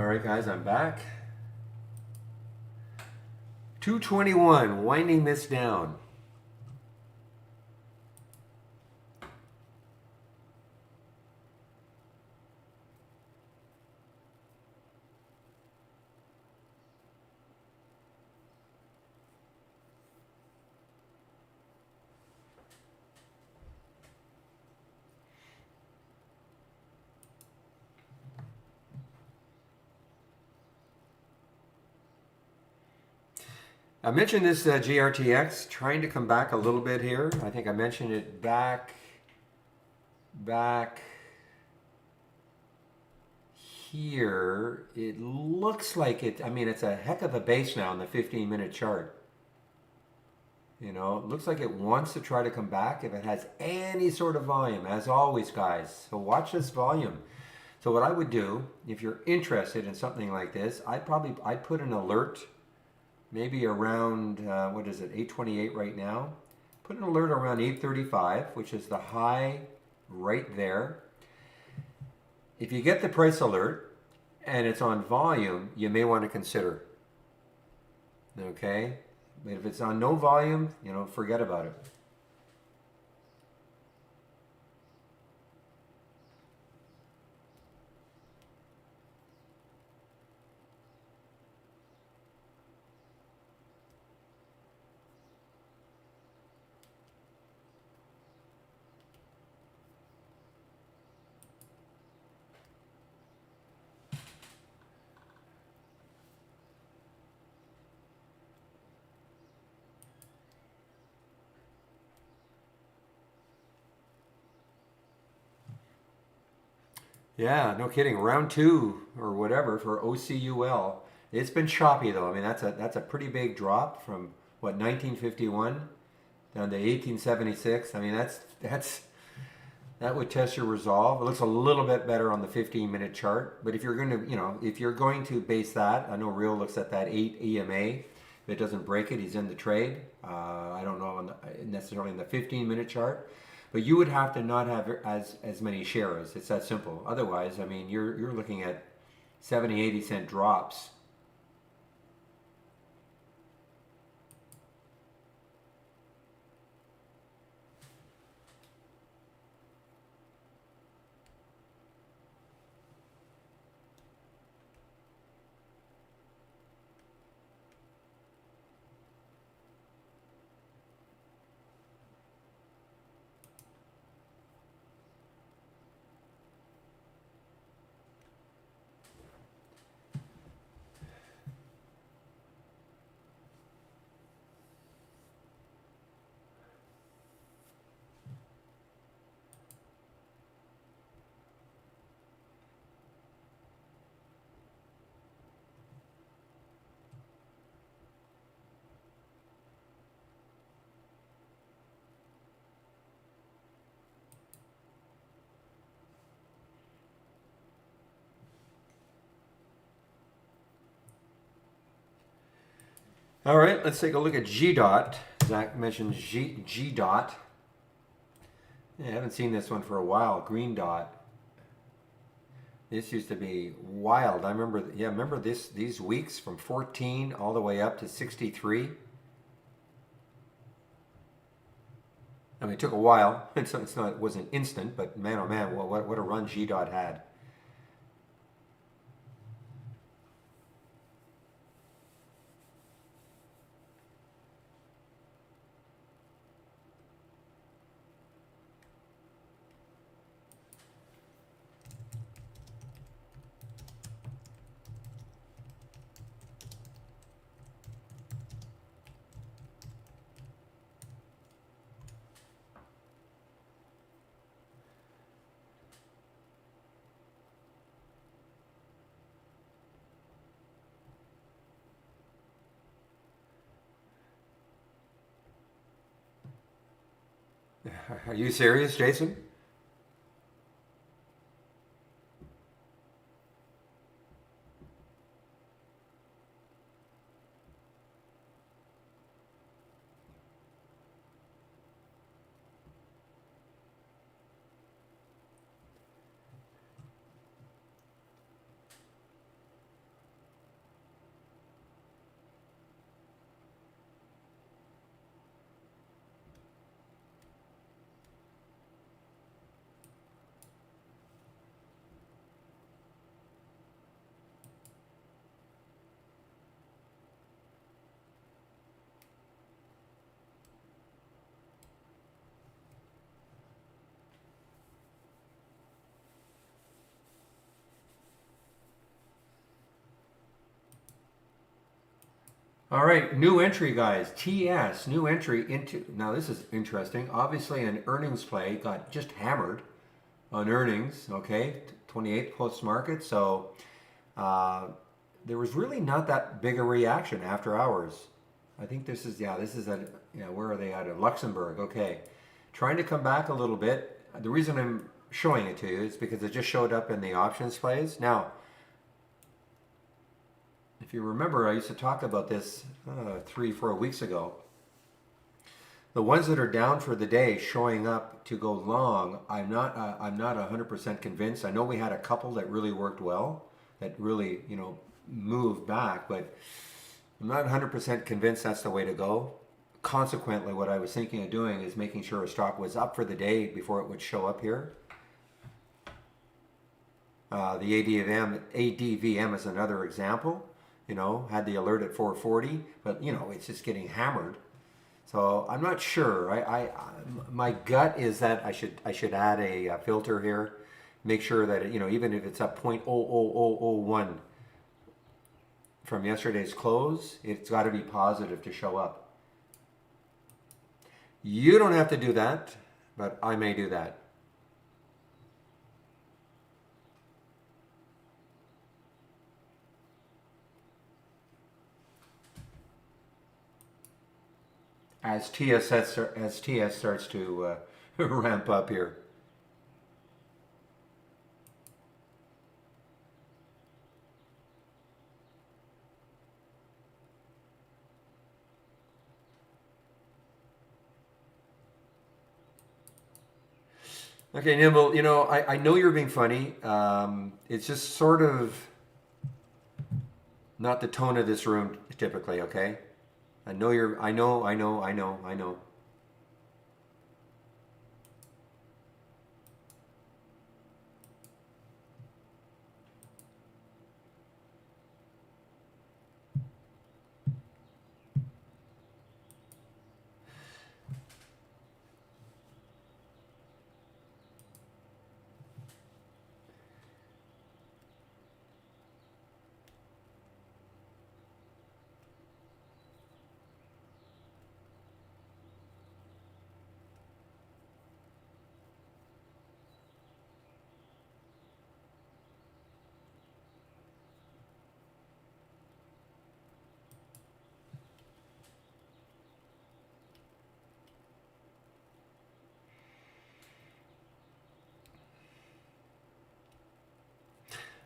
All right, guys, I'm back. 221, winding this down. I mentioned this GRTX trying to come back a little bit here. I think I mentioned it back here. It looks like it, I mean, it's a heck of a base now on the 15-minute chart. You know, it looks like it wants to try to come back if it has any sort of volume, as always, guys. So watch this volume. So what I would do, if you're interested in something like this, I'd put an alert maybe around, what is it, 828 right now. Put an alert around 835, which is the high right there. If you get the price alert and it's on volume, you may want to consider. Okay? But if it's on no volume, you know, forget about it. Yeah, no kidding. Round two or whatever for OCUL. It's been choppy though. I mean, that's a pretty big drop from what 1951 down to 1876. I mean, that would test your resolve. It looks a little bit better on the 15-minute chart. But if you're going to, you know, if you're going to base that, I know Real looks at that 8 EMA. If it doesn't break it, he's in the trade. I don't know necessarily in the 15-minute chart. But you would have to not have as many shares. It's that simple. Otherwise, I mean, you're looking at 70, 80 cent drops. All right, let's take a look at G dot. Zach mentioned G dot. Yeah, I haven't seen this one for a while. Green dot. This used to be wild. I remember, yeah, remember these weeks from 14 all the way up to 63. I mean, it took a while. It wasn't instant, but man, oh man, what a run G dot had. Are you serious, Jason? All right, new entry, guys. TS, new entry into. Now, this is interesting. Obviously, an earnings play got just hammered on earnings, okay? 28th post market. So there was really not that big a reaction after hours. I think this is, yeah, this is at, yeah, where are they at? At Luxembourg, okay. Trying to come back a little bit. The reason I'm showing it to you is because it just showed up in the options plays. Now, if you remember, I used to talk about this 3-4 weeks ago. The ones that are down for the day showing up to go long, I'm not 100% convinced. I know we had a couple that really worked well, that really, you know, moved back, but I'm not 100% convinced that's the way to go. Consequently, what I was thinking of doing is making sure a stock was up for the day before it would show up here. The ADVM is another example. You know, had the alert at 440, but you know, it's just getting hammered. So I'm not sure. My gut is that I should add a filter here, make sure that you know, even if it's up 0.00001 from yesterday's close, it's got to be positive to show up. You don't have to do that, but I may do that. As TS starts to ramp up here. Okay, Nimble, you know, I know you're being funny. It's just sort of not the tone of this room typically, okay? I know.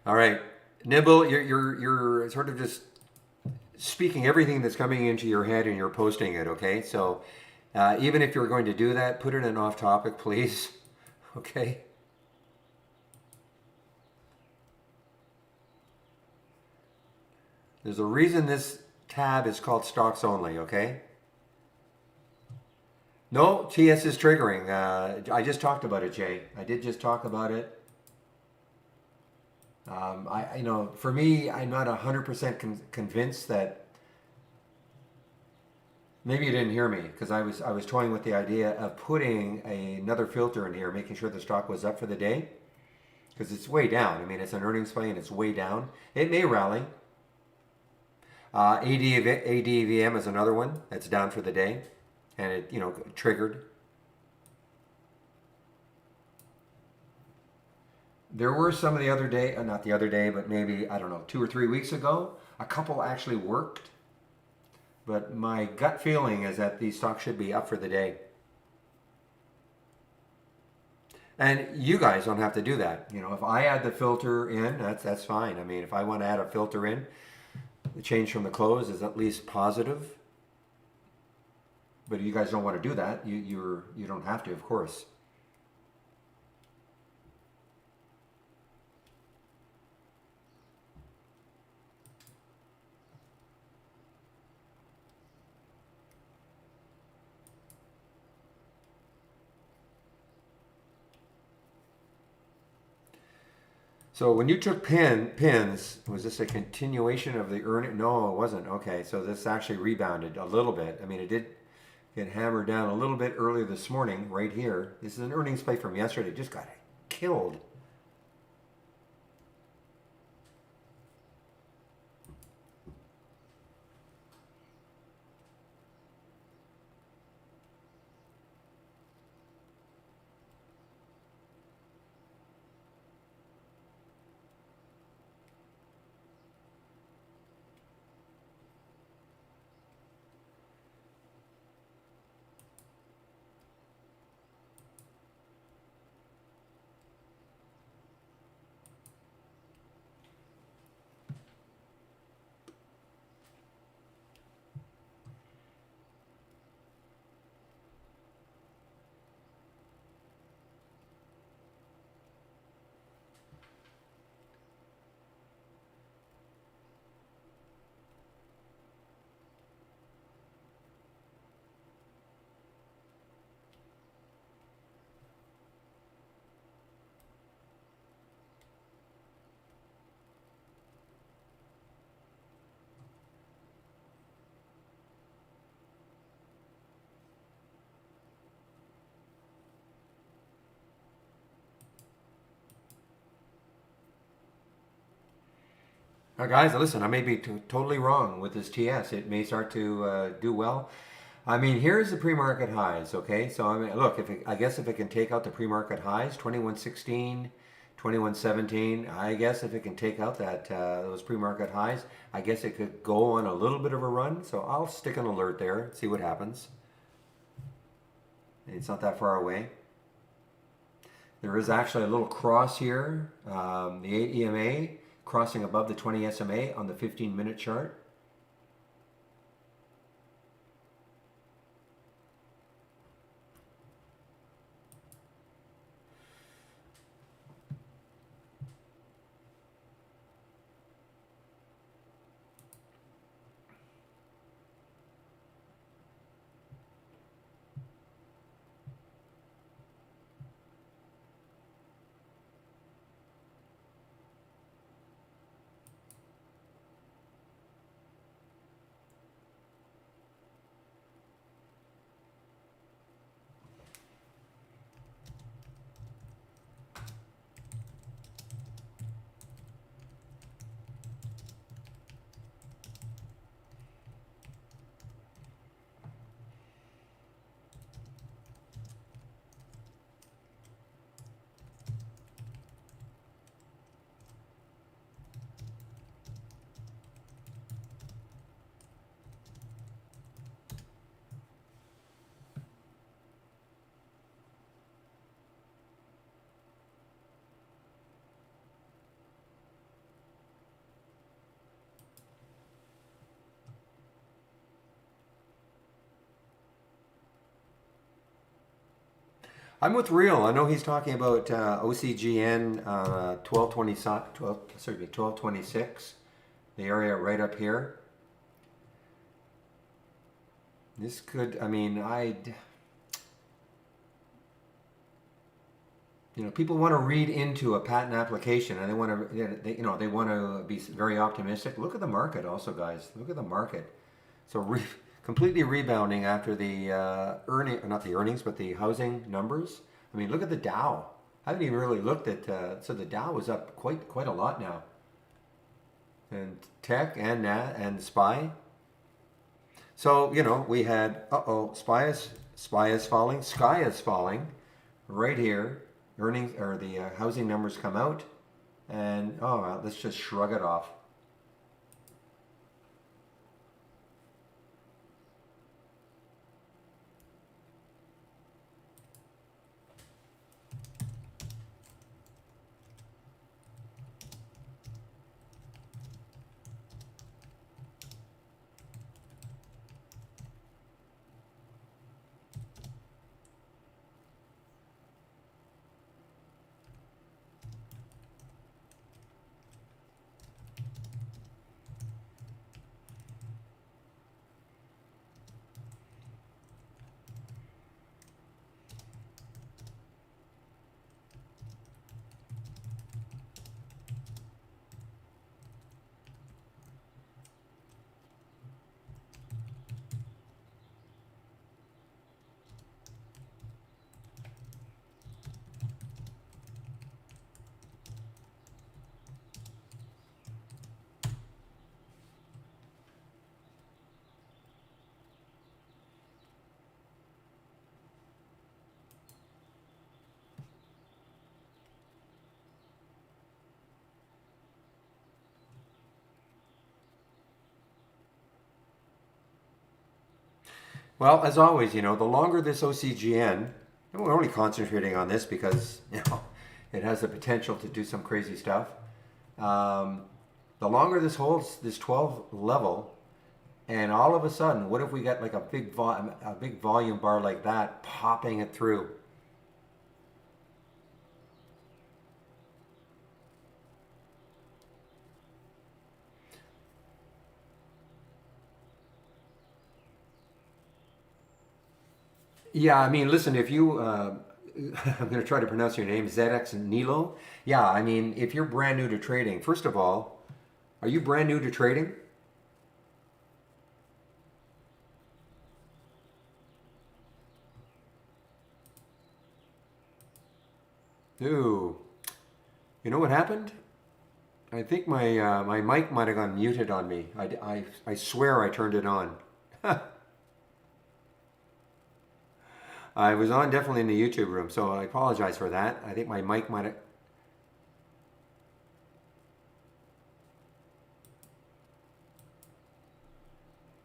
All right, Nibble, you're sort of just speaking everything that's coming into your head and you're posting it, okay? So even if you're going to do that, put it in off topic, please, okay? There's a reason this tab is called stocks only, okay? No, TS is triggering. I just talked about it, Jay. I did just talk about it. You know, for me, I'm not 100% convinced that. Maybe you didn't hear me because I was toying with the idea of putting another filter in here, making sure the stock was up for the day because it's way down. I mean, it's an earnings play and it's way down. It may rally. ADVM is another one that's down for the day, and it triggered. There were some of the other day, not the other day, but maybe, I don't know, 2 or 3 weeks ago, a couple actually worked. But my gut feeling is that these stocks should be up for the day. And you guys don't have to do that. You know, if I add the filter in, that's fine. I mean, if I want to add a filter in, the change from the close is at least positive. But if you guys don't want to do that, you don't have to, of course. So when you took pins, was this a continuation of the earning? No, it wasn't. Okay, so this actually rebounded a little bit. I mean, it did get hammered down a little bit earlier this morning, right here. This is an earnings play from yesterday. It just got killed. Guys, listen, I may be totally wrong with this TS. It may start to do well. I mean, here's the pre-market highs, okay? So, I mean, look, I guess if it can take out the pre-market highs, 2116, 2117, I guess if it can take out those pre-market highs, I guess it could go on a little bit of a run. So I'll stick an alert there, see what happens. It's not that far away. There is actually a little cross here, the 8 EMA crossing above the 20 SMA on the 15-minute chart. I'm with Real. I know he's talking about OCGN 1220, 1226, the area right up here. This could, I mean, people want to read into a patent application, and they want to, they want to be very optimistic. Look at the market, also, guys. Look at the market. So completely rebounding after the not the earnings, but the housing numbers. I mean, look at the Dow. I haven't even really looked at. So the Dow was up quite a lot now. And tech and SPY. So we had SPY is falling, Sky is falling, right here. Earnings or the housing numbers come out, and well, let's just shrug it off. Well, as always, the longer this OCGN, and we're only concentrating on this because it has the potential to do some crazy stuff. The longer this holds this 12 level, and all of a sudden, what if we get like a big volume bar like that popping it through? Yeah, I mean, listen, if you, I'm going to try to pronounce your name, ZX Nilo. Yeah, I mean, if you're brand new to trading, first of all, are you brand new to trading? Ooh, you know what happened? I think my mic might have gone muted on me. I swear I turned it on. I was on definitely in the YouTube room, so I apologize for that. I think my mic might have.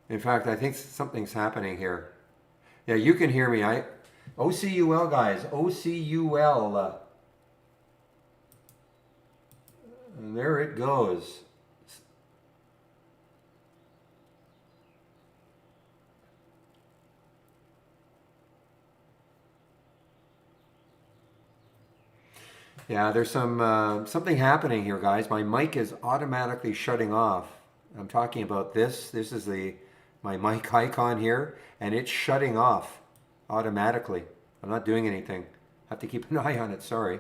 In fact, I think something's happening here. Yeah, you can hear me. OCUL guys, OCUL. And there it goes. Yeah, there's something happening here, guys. My mic is automatically shutting off. I'm talking about this. This is my mic icon here, and it's shutting off automatically. I'm not doing anything. I have to keep an eye on it. Sorry.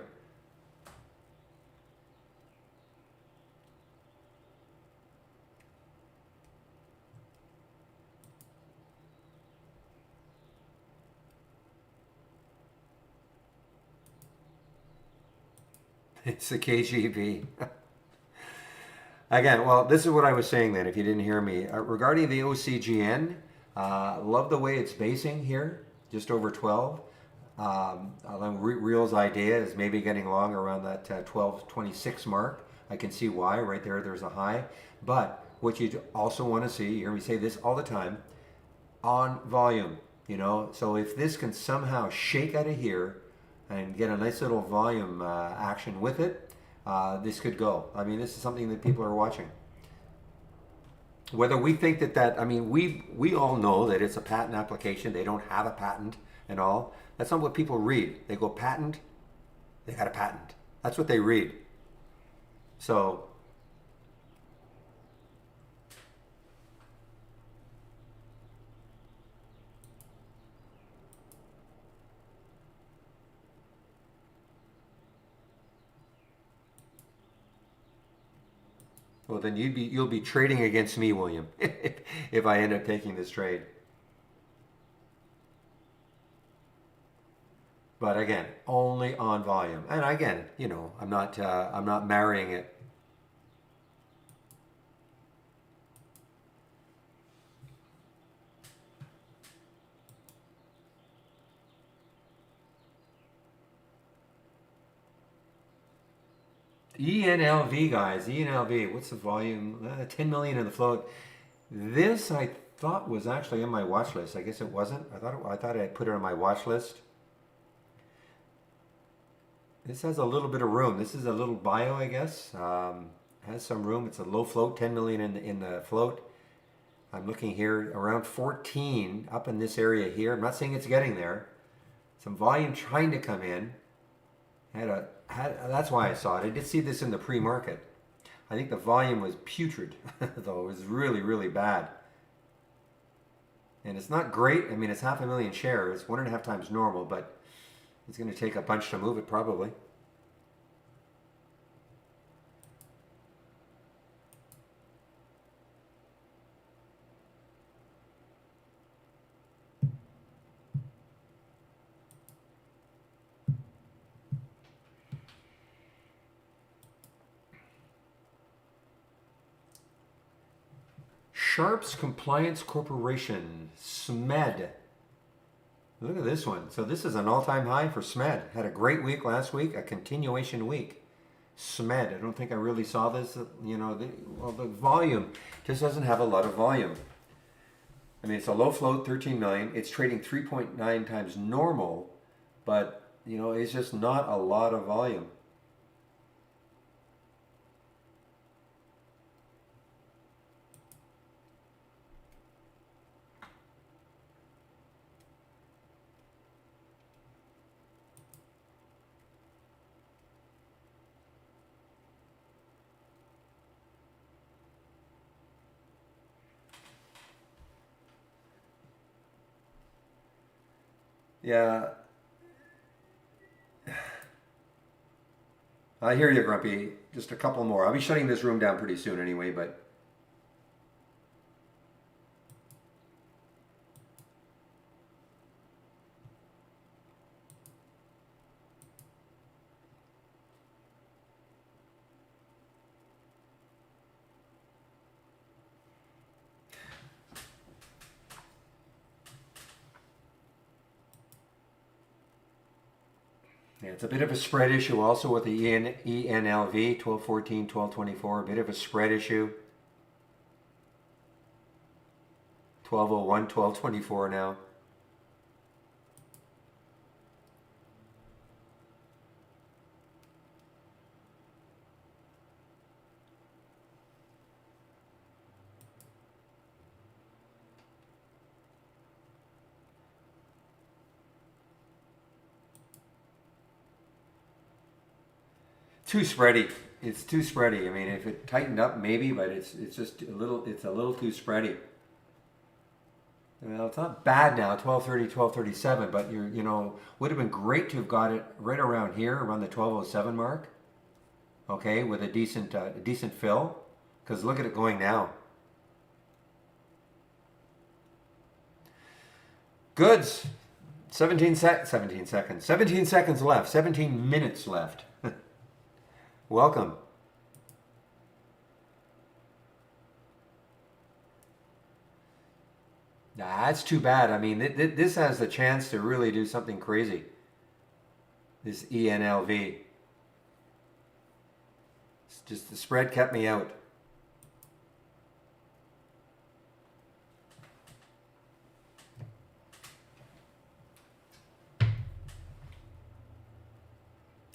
It's the KGB. Again, well, this is what I was saying then, if you didn't hear me. Regarding the OCGN, love the way it's basing here, just over 12. Along Real's idea is maybe getting along around that 12.26 mark. I can see why. Right there, there's a high. But what you also want to see, you hear me say this all the time, on volume. So if this can somehow shake out of here and get a nice little volume action with it, this could go. I mean, this is something that people are watching. Whether we think I mean, we all know that it's a patent application. They don't have a patent and all. That's not what people read. They go patent, they got a patent. That's what they read. So, well, then you'll be trading against me, William, if I end up taking this trade. But again, only on volume. And again, I'm not marrying it. ENLV guys, ENLV. What's the volume? 10 million in the float. This I thought was actually in my watch list. I guess it wasn't. I thought I put it on my watch list. This has a little bit of room. This is a little bio, I guess. Has some room. It's a low float, 10 million in the float. I'm looking here around 14 up in this area here. I'm not saying it's getting there. Some volume trying to come in. That's why I saw it. I did see this in the pre-market. I think the volume was putrid, though. It was really, really bad. And it's not great. I mean, it's 500,000 shares, 1.5 times normal, but it's going to take a bunch to move it probably. Sharps Compliance Corporation, SMED. Look at this one. So this is an all-time high for SMED. Had a great week last week, a continuation week. SMED, I don't think I really saw this. The volume just doesn't have a lot of volume. I mean, it's a low float, 13 million. It's trading 3.9 times normal, but it's just not a lot of volume. Yeah. I hear you, Grumpy. Just a couple more. I'll be shutting this room down pretty soon anyway, but Yeah, it's a bit of a spread issue also with the ENLV 1214, 1224. A bit of a spread issue. 1201, 1224 now. Too spready. It's too spready. I mean, if it tightened up, maybe, but it's just a little too spready. Well, it's not bad now, 1230, 1237, but would have been great to have got it right around here, around the 1207 mark. Okay, with a decent fill, because look at it going now. Goods. 17 seconds. 17 seconds left. 17 minutes left. Welcome. Nah, that's too bad. I mean, this has the chance to really do something crazy. This ENLV. It's just the spread kept me out.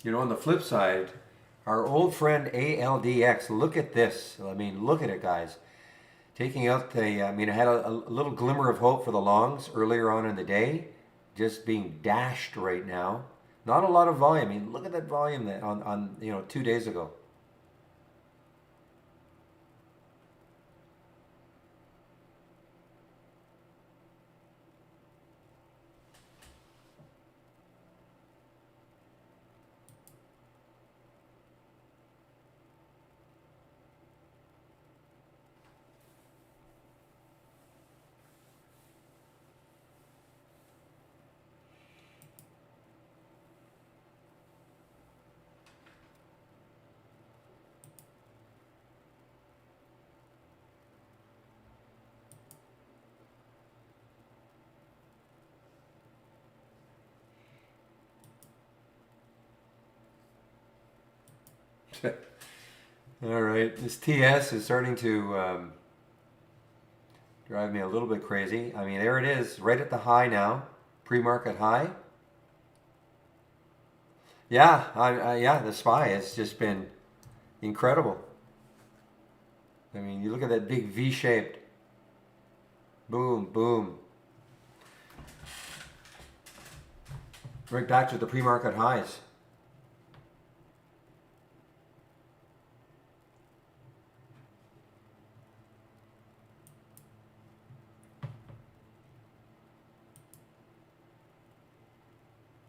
On the flip side, our old friend ALDX, look at this. I mean, look at it, guys. Taking out I had a little glimmer of hope for the longs earlier on in the day, just being dashed right now. Not a lot of volume. I mean, look at that volume that on 2 days ago. All right, this TS is starting to drive me a little bit crazy. I mean, there it is, right at the high now, pre-market high. Yeah, yeah, the SPY has just been incredible. I mean, you look at that big V-shaped, boom, boom, right back to the pre-market highs.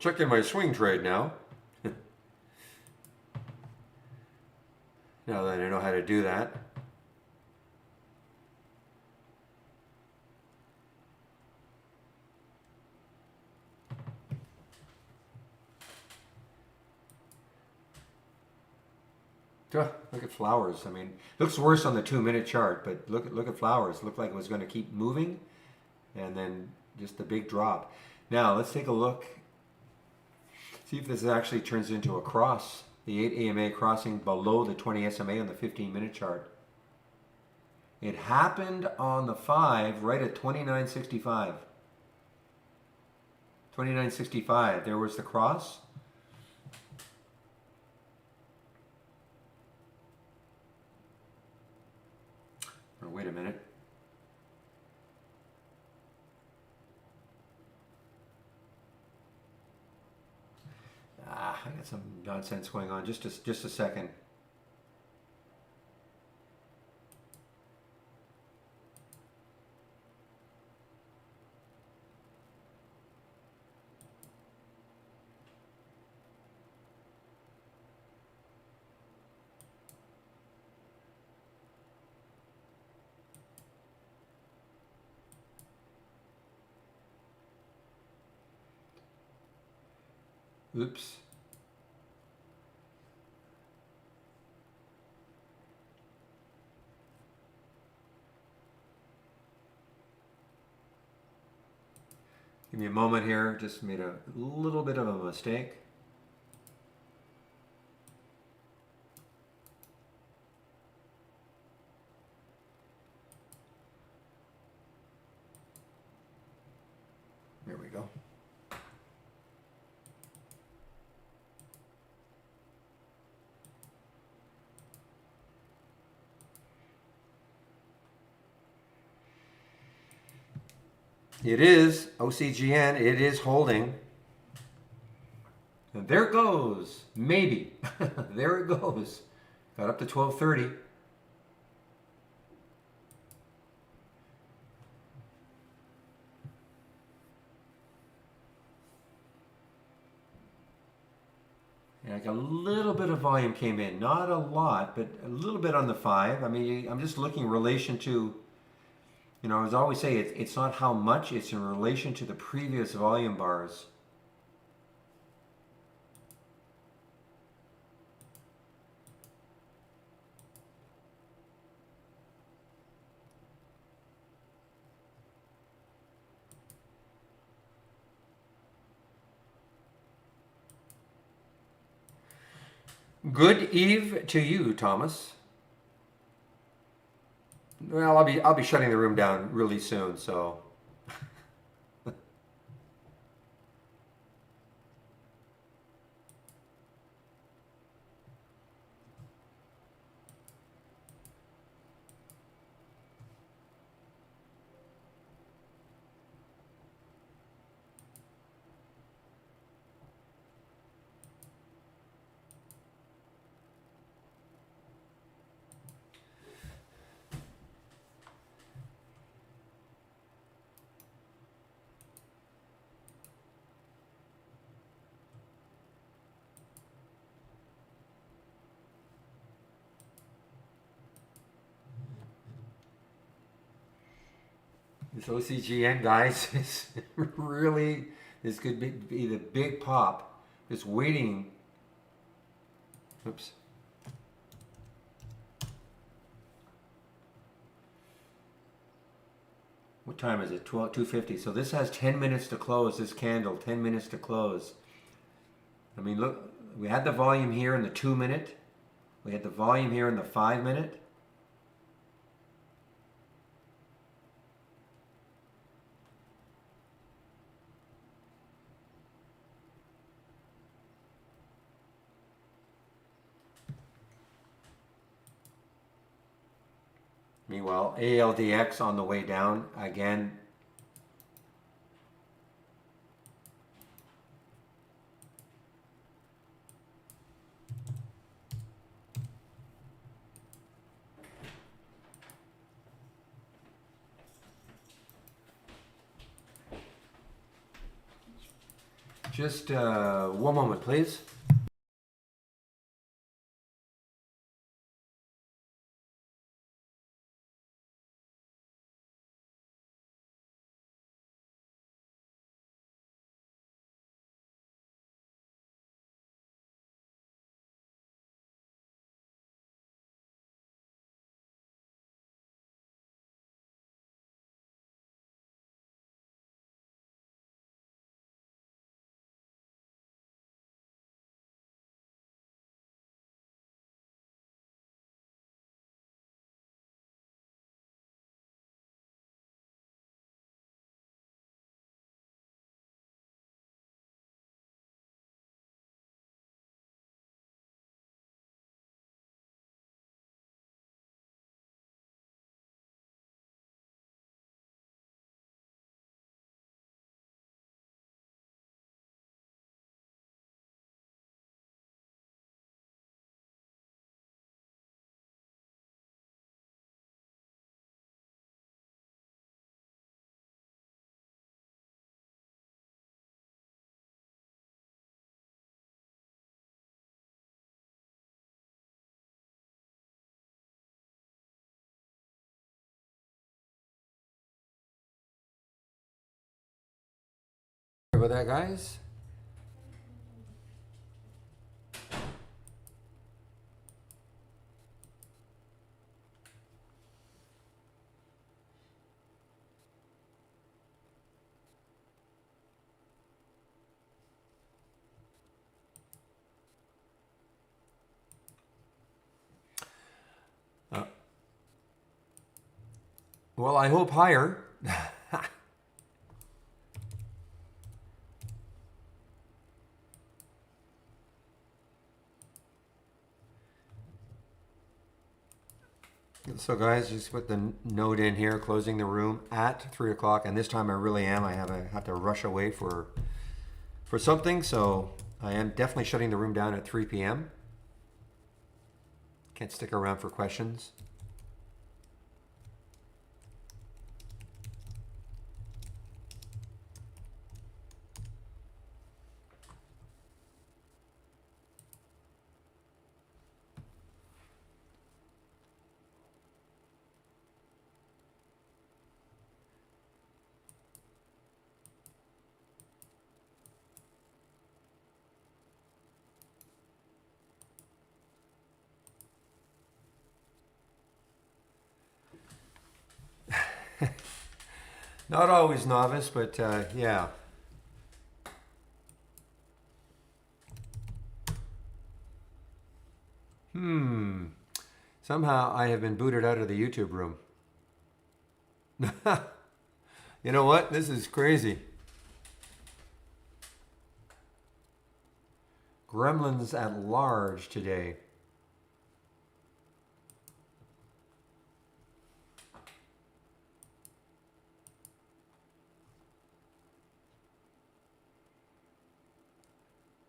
Check in my swing trade now. Now that I know how to do that. Look at flowers. I mean, looks worse on the 2-minute chart, but look at flowers. Looked like it was going to keep moving, and then just a big drop. Now let's take a look. See if this actually turns into a cross. The 8 AMA crossing below the 20 SMA on the 15-minute chart. It happened on the 5 right at 29.65. 29.65. There was the cross. Oh, wait a minute. I got some nonsense going on. Just a second. Oops. Give me a moment here. Just made a little bit of a mistake. go. It is OCGN. It is holding. And there it goes. Maybe. There it goes. Got up to 1230. And like a little bit of volume came in. Not a lot, but a little bit on the 5. I mean, I'm just looking in relation to, you know, as I always say, it's not how much, it's in relation to the previous volume bars. Good eve to you, Thomas. Well, I'll be shutting the room down really soon, so. This OCGN, guys, is really, this could be the big pop. Just waiting. Oops. What time is it? 2:50. So this has 10 minutes to close, this candle, 10 minutes to close. I mean, look, we had the volume here in the 2 minute. We had the volume here in the 5 minute. Meanwhile, ALDX on the way down again. Just one moment, please. Sorry about that, guys. Well, I hope higher. So guys, just put the note in here, closing the room at 3 o'clock. And this time I really am. I have to rush away for something. So I am definitely shutting the room down at 3 p.m. Can't stick around for questions. Not always novice, but yeah. Somehow I have been booted out of the YouTube room. You know what? This is crazy. Gremlins at large today.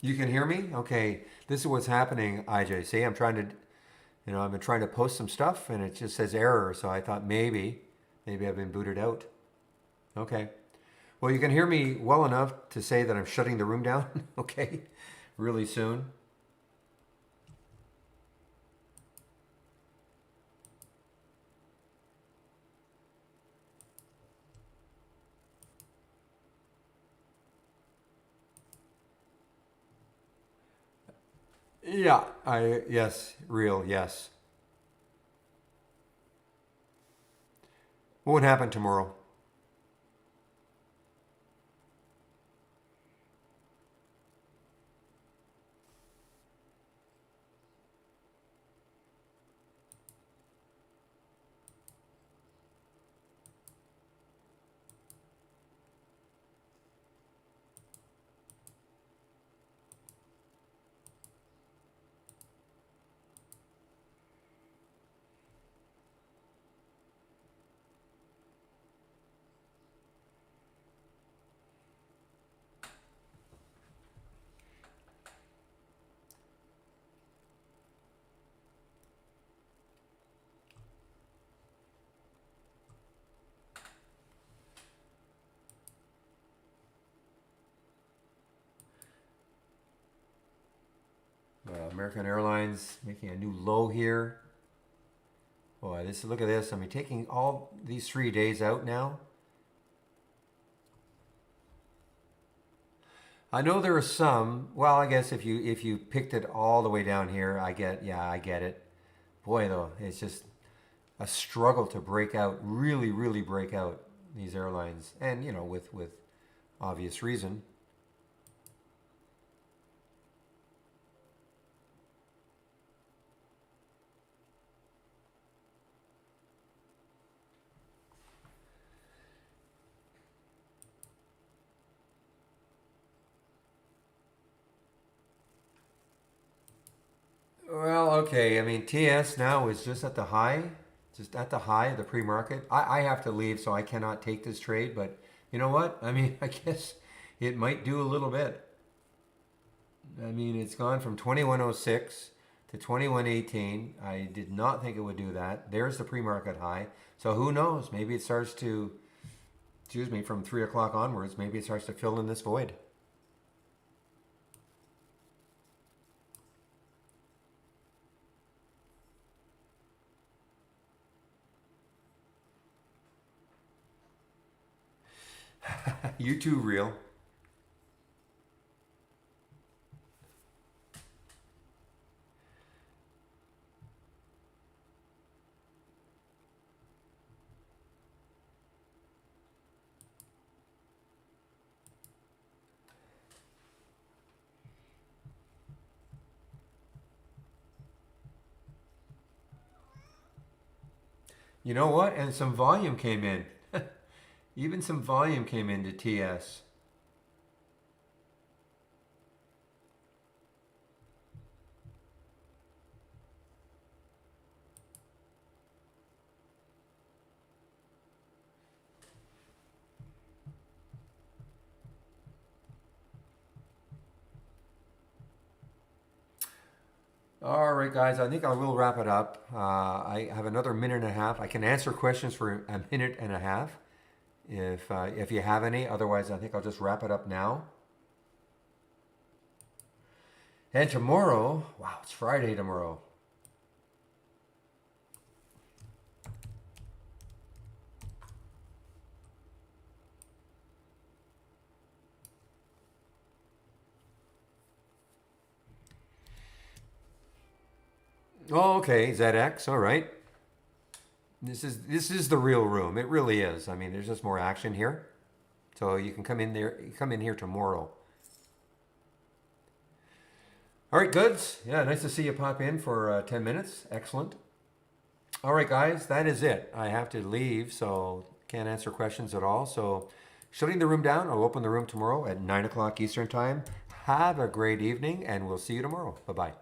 You can hear me? Okay. This is what's happening, IJ. See, I'm trying to, I've been trying to post some stuff and it just says error. So I thought maybe I've been booted out. Okay. Well, you can hear me well enough to say that I'm shutting the room down. Okay. Really soon. Yeah. Yes. Real. Yes. What would happen tomorrow? American Airlines making a new low here. Boy, look at this. I mean, taking all these 3 days out now. I know there are some. Well, I guess if you picked it all the way down here, I get it. Boy, though, it's just a struggle to break out, really break out these airlines, and with obvious reason. Well, okay. I mean, TS now is just at the high of the pre-market. I have to leave, so I cannot take this trade. But you know what? I mean, I guess it might do a little bit. I mean, it's gone from 2106 to 2118. I did not think it would do that. There's the pre-market high. So who knows? Maybe it starts to, excuse me, from 3 o'clock onwards, maybe it starts to fill in this void. You too, real. You know what? And some volume came in. Even some volume came into TS. All right, guys, I think I will wrap it up. I have another minute and a half. I can answer questions for a minute and a half if you have any. Otherwise, I think I'll just wrap it up now. And tomorrow, wow, it's Friday tomorrow. Oh, okay, ZX, all right. This is the real room. It really is. I mean, there's just more action here. So you can come in there, come in here tomorrow. All right, goods. Yeah, nice to see you pop in for 10 minutes. Excellent. All right, guys, that is it. I have to leave, so can't answer questions at all. So shutting the room down. I'll open the room tomorrow at 9 o'clock Eastern Time. Have a great evening, and we'll see you tomorrow. Bye-bye.